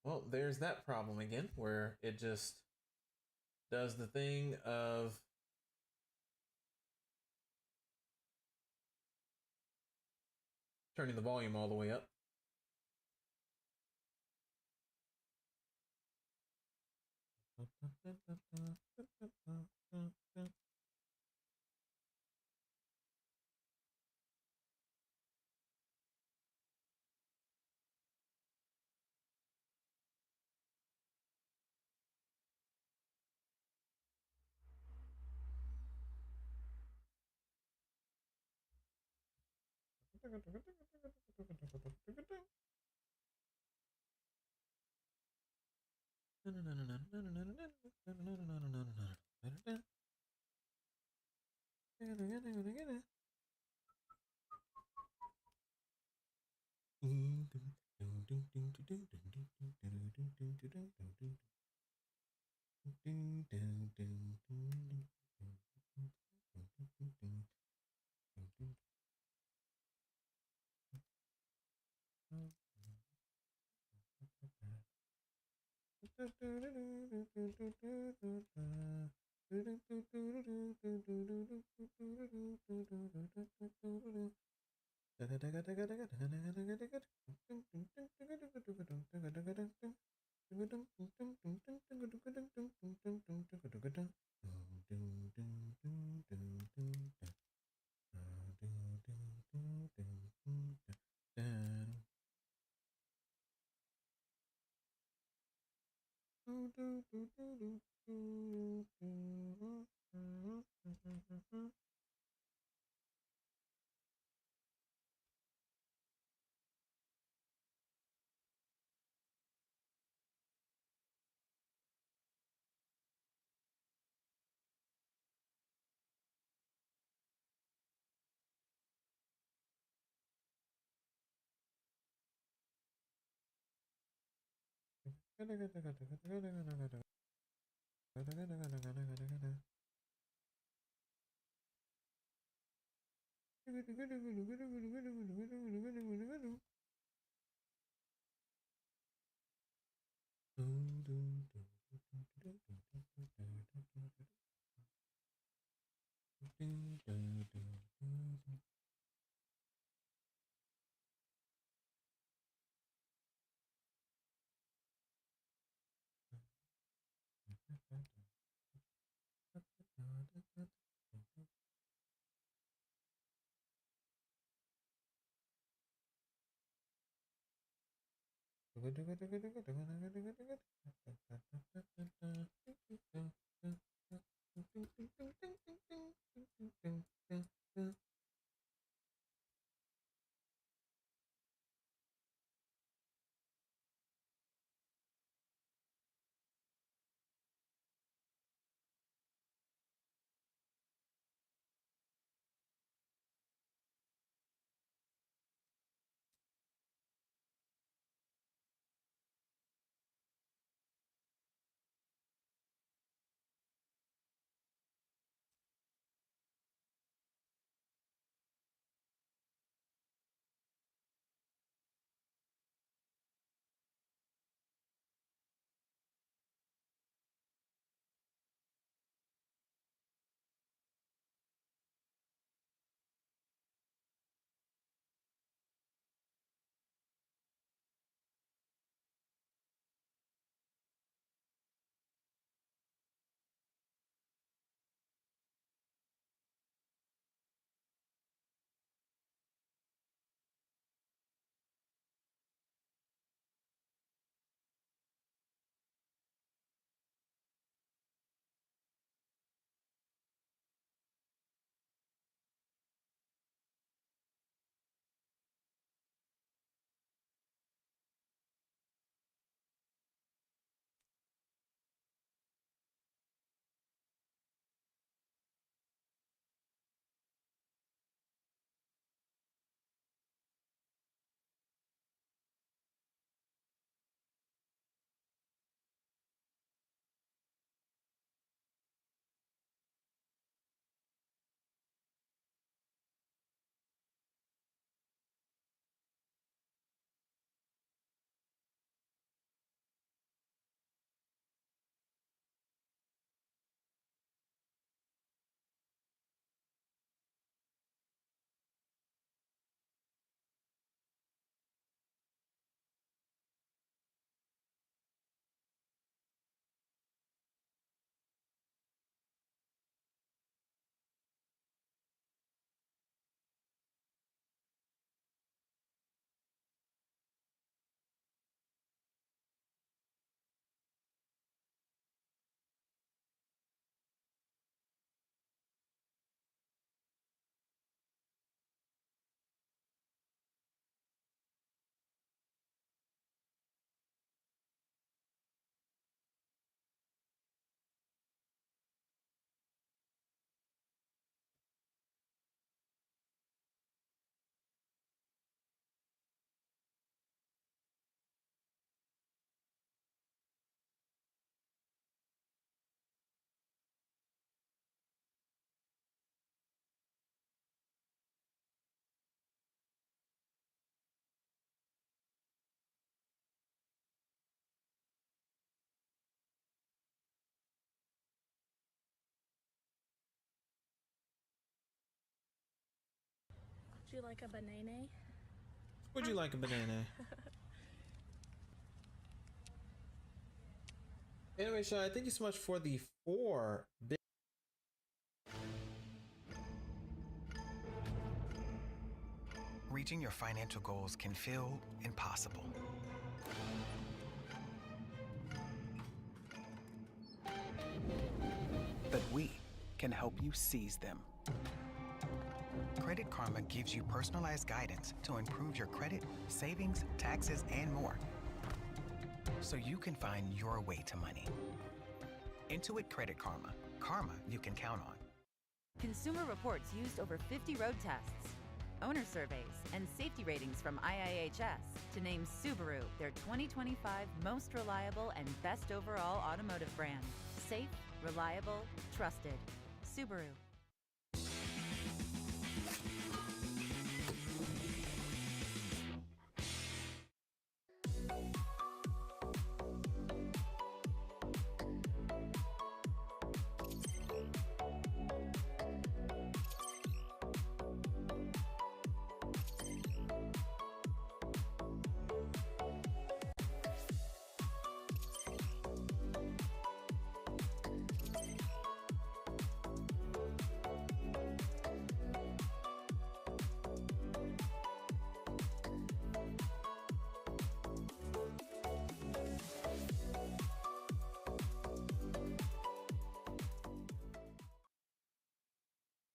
Speaker 1: Well, there's that problem again, where it just does the thing of turning the volume all the way up.
Speaker 7: Would you like a banana?
Speaker 1: Would you like a banana? Anyway, Shy, thank you so much for the 4-bit.
Speaker 6: Reaching your financial goals can feel impossible. But we can help you seize them. Credit Karma gives you personalized guidance to improve your credit, savings, taxes, and more, so you can find your way to money. Intuit Credit Karma. Karma you can count on.
Speaker 4: Consumer Reports used over 50 road tests, owner surveys, and safety ratings from IIHS to name Subaru their 2025 most reliable and best overall automotive brand. Safe, reliable, trusted. Subaru.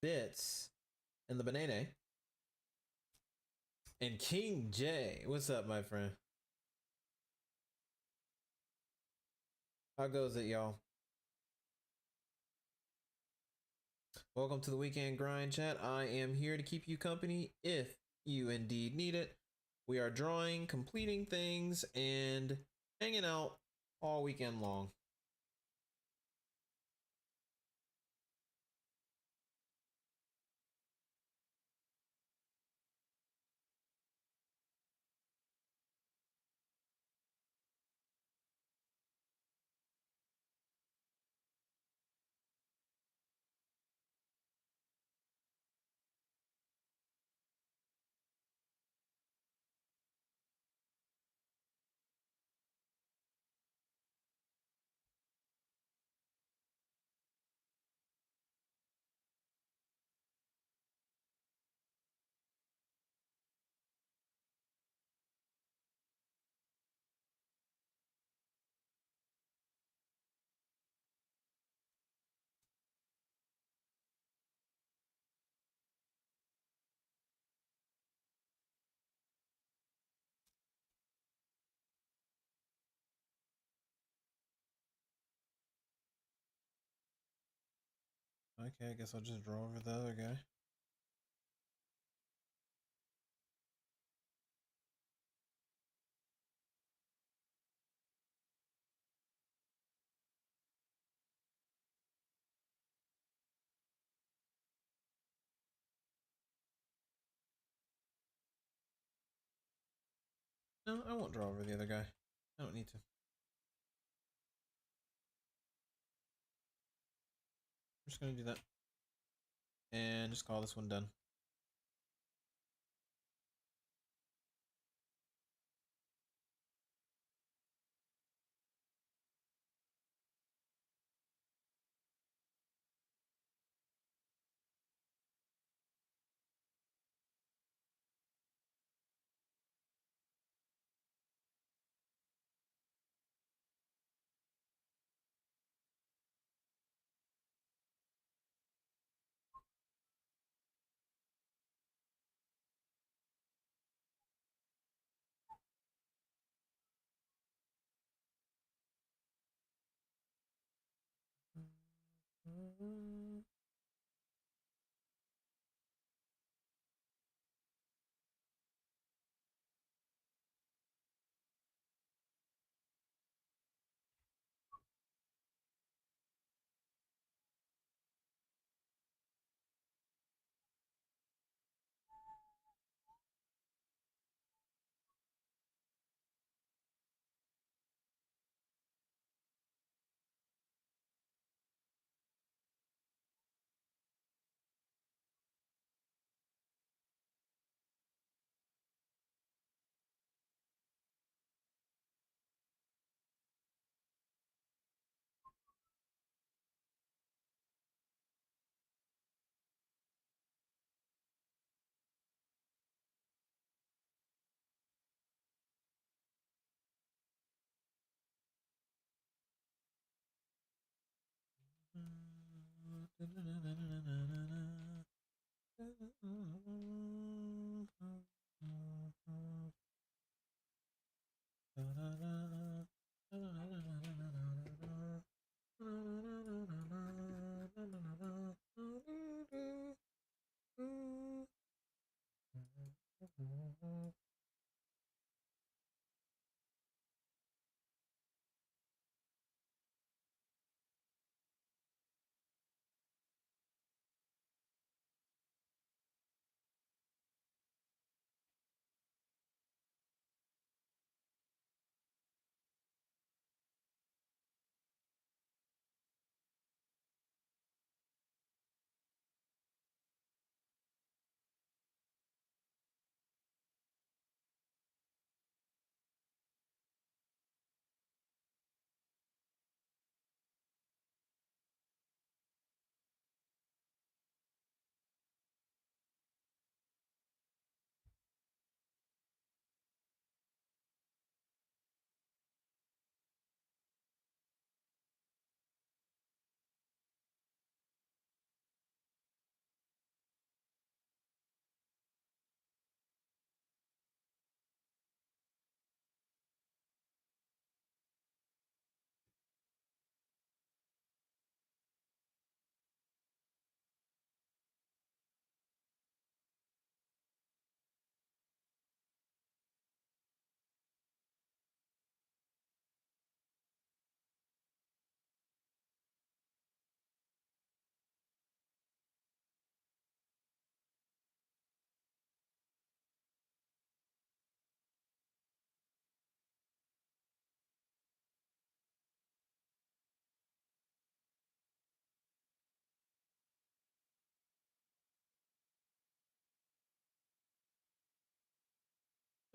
Speaker 1: Bits and the banana. And King J. What's up, my friend? How goes it, y'all? Welcome to the Weekend Grind Chat. I am here to keep you company if you indeed need it. We are drawing, completing things, and hanging out all weekend long. Okay, I guess I'll just draw over the other guy. No, I won't draw over the other guy. I don't need to. I'm just gonna do that. And just call this one done.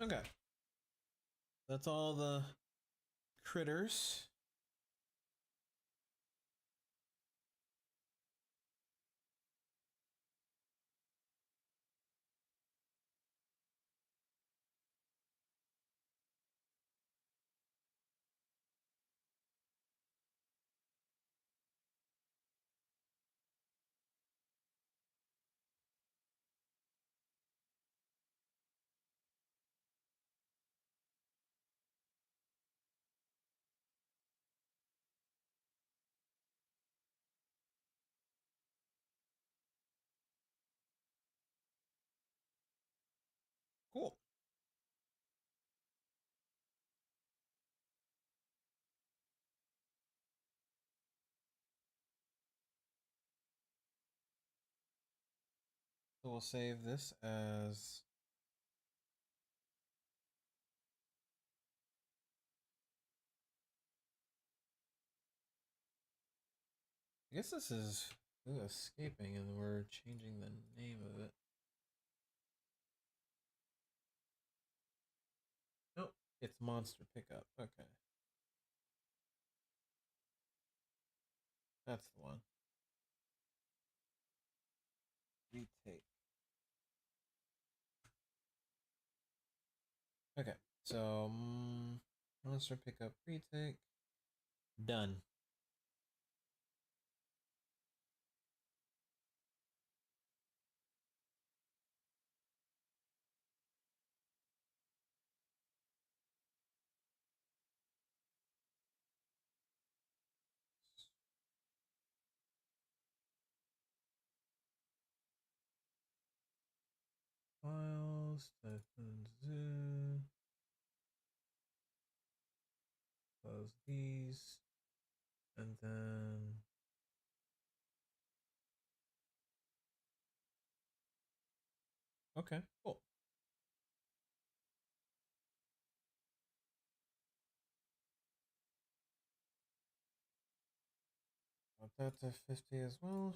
Speaker 1: Okay. That's all the critters. Cool. So we'll save this as I guess this is escaping and we're changing the name of it. Nope, it's monster pickup. Okay. That's the one. Retake. Okay, so monster pickup retake. Done. Files, Typhoon Zoo. Close these. And then okay, cool. Got that to 50 as well.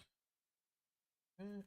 Speaker 1: Okay.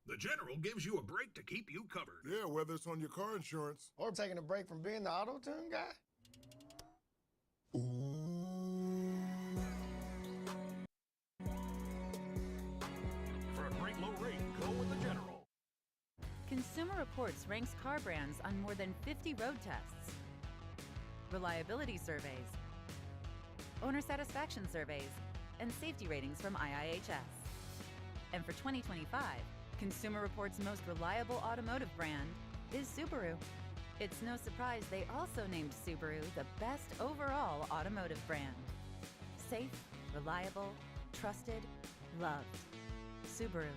Speaker 10: The General gives you a break to keep you covered. Yeah, whether it's on your car insurance
Speaker 7: Or taking a break from being the auto-tune guy.
Speaker 10: For a great low rate, go with the General.
Speaker 4: Consumer Reports ranks car brands on more than 50 road tests, reliability surveys, owner satisfaction surveys, and safety ratings from IIHS. And for 2025, Consumer Reports' most reliable automotive brand is Subaru. It's no surprise they also named Subaru the best overall automotive brand. Safe, reliable, trusted, loved. Subaru.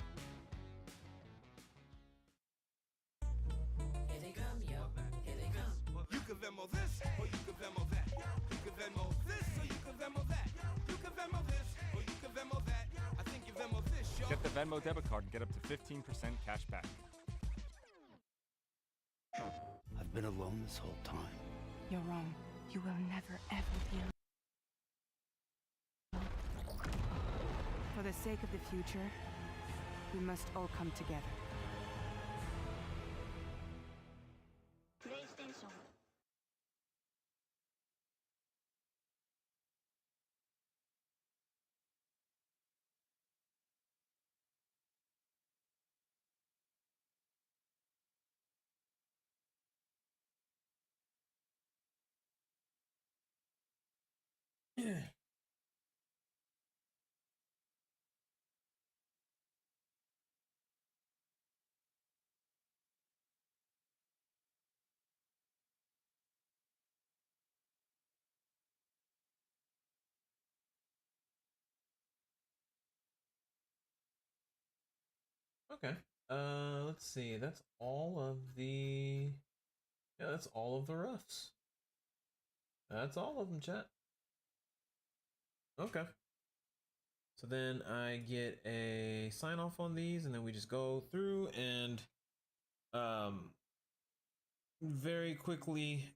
Speaker 8: Here they come, yo. Here they come.
Speaker 22: You can Venmo this, or you can Venmo that. You can Venmo this, or you can Venmo that. You can Venmo this, or you can Venmo that. I think you Venmo this, yo.
Speaker 23: Get the Venmo debit card and get up to 15% cash back.
Speaker 7: I've been alone this whole time.
Speaker 24: You're wrong. You will never, ever be alone. For the sake of the future, we must all come together.
Speaker 8: PlayStation.
Speaker 1: Okay. Let's see. That's all of the. Yeah, that's all of the roughs. That's all of them, chat. Okay. So then I get a sign off on these, and then we just go through and very quickly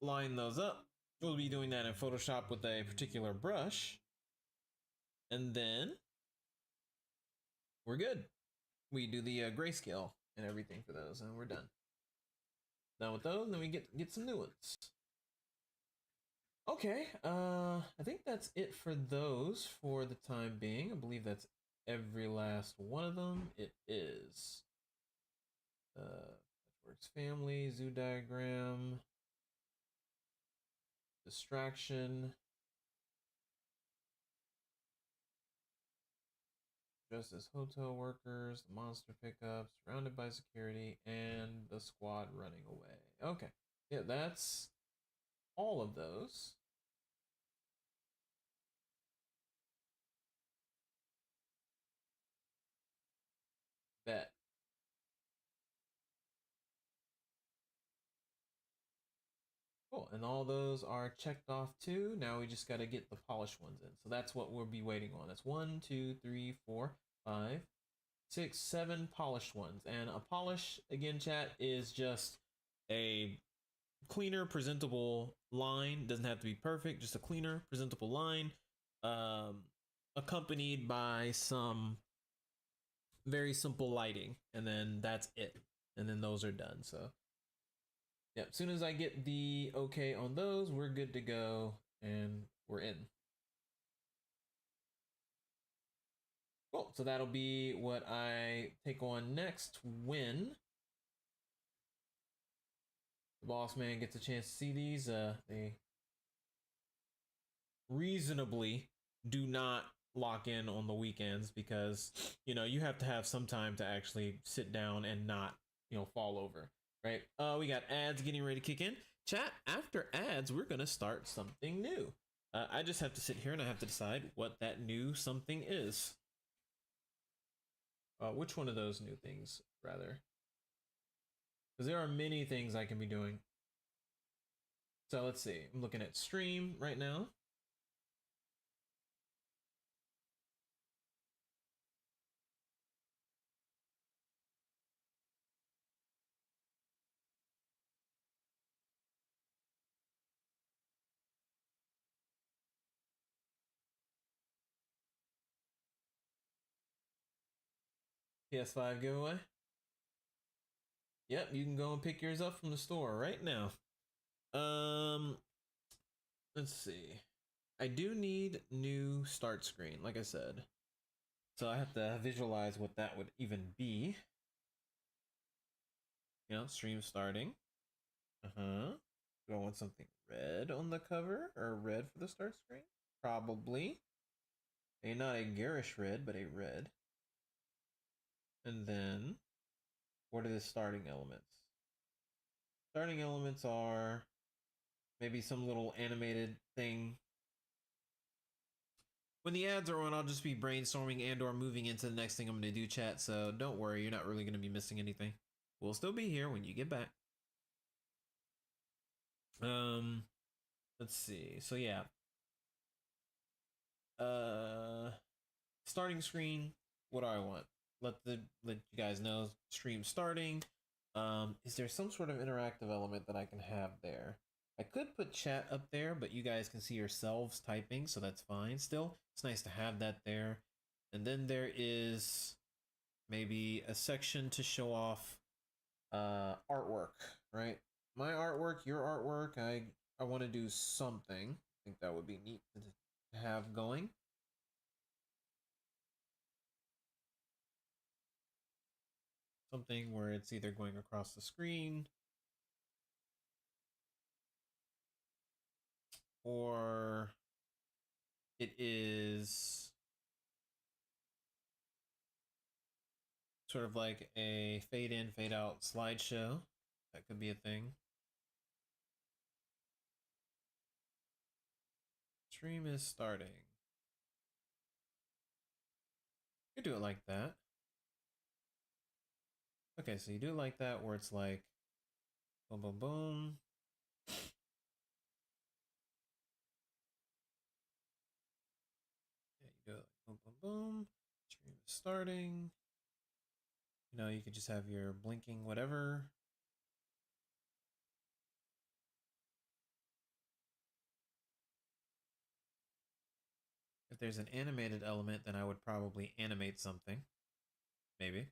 Speaker 1: line those up. We'll be doing that in Photoshop with a particular brush, and then we're good. We do the grayscale and everything for those, and we're done. Done with those, and then we get some new ones. Okay, I think that's it for those for the time being. I believe that's every last one of them. It is. Works family, zoo diagram, distraction, dressed as hotel workers, the monster pickup, surrounded by security, and the squad running away. Okay, yeah, that's all of those. Bet. Cool, and all those are checked off too. Now we just got to get the polished ones in. So that's what we'll be waiting on. That's 1, 2, 3, 4, 5, 6, 7 polished ones. And a polish, again, chat, is just a cleaner, presentable line. Doesn't have to be perfect, just a cleaner, presentable line, accompanied by some very simple lighting, and then that's it. And then those are done. So yeah, as soon as I get the okay on those, we're good to go and we're in. Cool. So that'll be what I take on next when the boss man gets a chance to see these. They reasonably do not lock in on the weekends because, you know, you have to have some time to actually sit down and not, you know, fall over. Right. We got ads getting ready to kick in. Chat, after ads, we're going to start something new. I just have to sit here and I have to decide what that new something is. Which one of those new things, rather? Because there are many things I can be doing. So let's see. I'm looking at stream right now. PS5 giveaway. Yep, you can go and pick yours up from the store right now. Let's see. I do need new start screen, like I said. So I have to visualize what that would even be. You know, stream starting. Do I want something red on the cover or red for the start screen? Probably. Not a garish red, but a red. And then, what are the starting elements? Starting elements are maybe some little animated thing. When the ads are on, I'll just be brainstorming and or moving into the next thing I'm going to do, chat. So don't worry, you're not really going to be missing anything. We'll still be here when you get back. Let's see. So yeah. Starting screen. What do I want? Let you guys know. Stream starting. Is there some sort of interactive element that I can have there? I could put chat up there, but you guys can see yourselves typing, so that's fine. Still, it's nice to have that there. And then there is maybe a section to show off artwork, right? My artwork, your artwork. I want to do something. I think that would be neat to have going. Something where it's either going across the screen or it is sort of like a fade in, fade out slideshow. That could be a thing. Stream is starting. You do it like that. Okay, so you do it like that where it's like boom, boom, boom. Yeah, you do it like boom, boom, boom. Stream is starting. You know, you could just have your blinking whatever. If there's an animated element, then I would probably animate something. Maybe.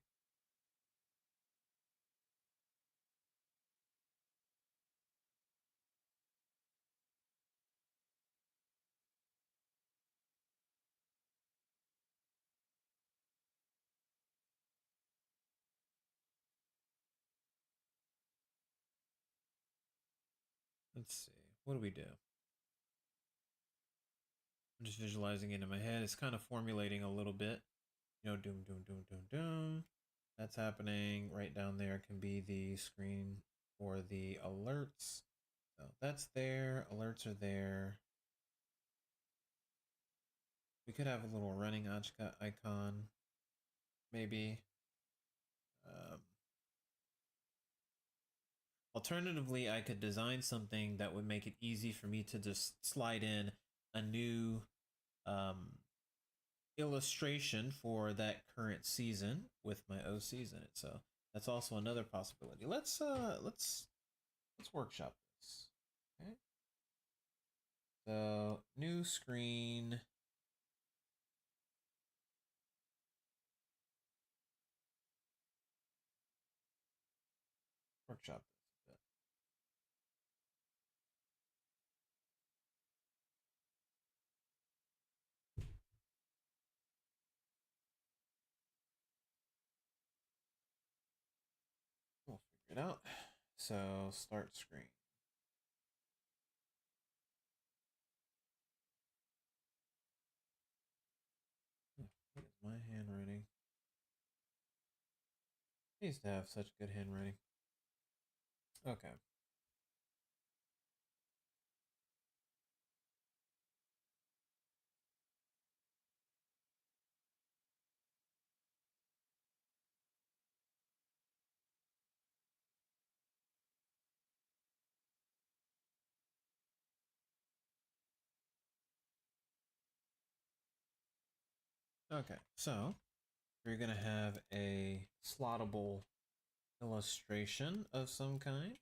Speaker 1: Let's see. What do we do? I'm just visualizing it in my head. It's kind of formulating a little bit. You know, doom, doom, doom, doom, doom. That's happening. Right down there can be the screen for the alerts. So that's there. Alerts are there. We could have a little running icon. Maybe. Alternatively, I could design something that would make it easy for me to just slide in a new illustration for that current season with my OCs in it. So that's also another possibility. Let's workshop this. Okay. So new screen. Workshop this a bit. We'll figure it out. So start screen. What is my handwriting? I used to have such good handwriting. Okay. Okay, so we're gonna have a slottable illustration of some kind.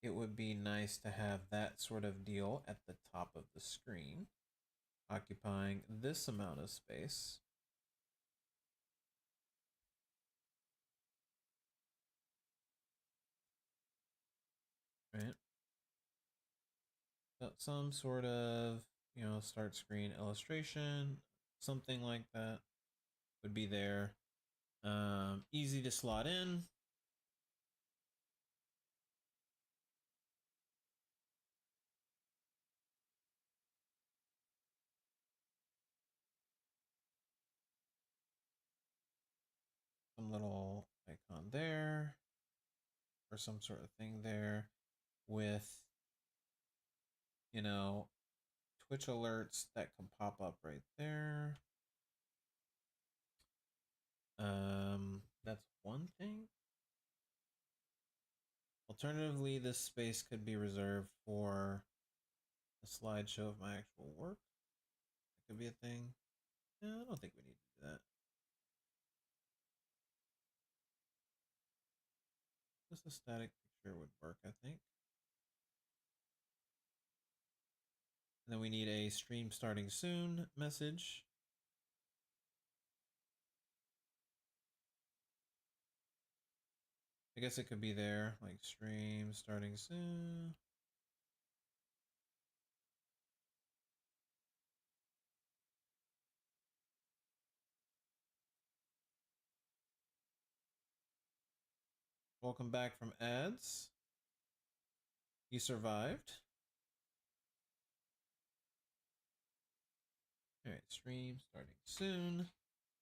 Speaker 1: It would be nice to have that sort of deal at the top of the screen, occupying this amount of space. Right? So some sort of, start screen illustration, something like that would be there. Easy to slot in. Some little icon there, or some sort of thing there with, Twitch alerts that can pop up right there. That's one thing. Alternatively, this space could be reserved for a slideshow of my actual work. That could be a thing. Yeah, I don't think we need to do that. Just a static picture would work, I think. And then we need a stream starting soon message. I guess it could be there, like stream starting soon. Welcome back from ads. You survived. All right, stream starting soon.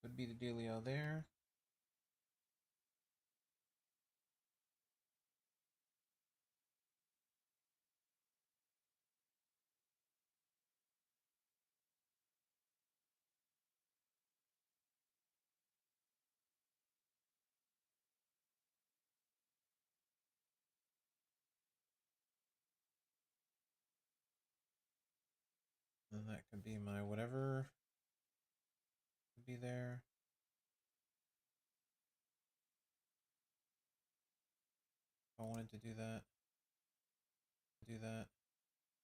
Speaker 1: Would be the dealio there. And that could be my whatever. Could be there. If I wanted to do that.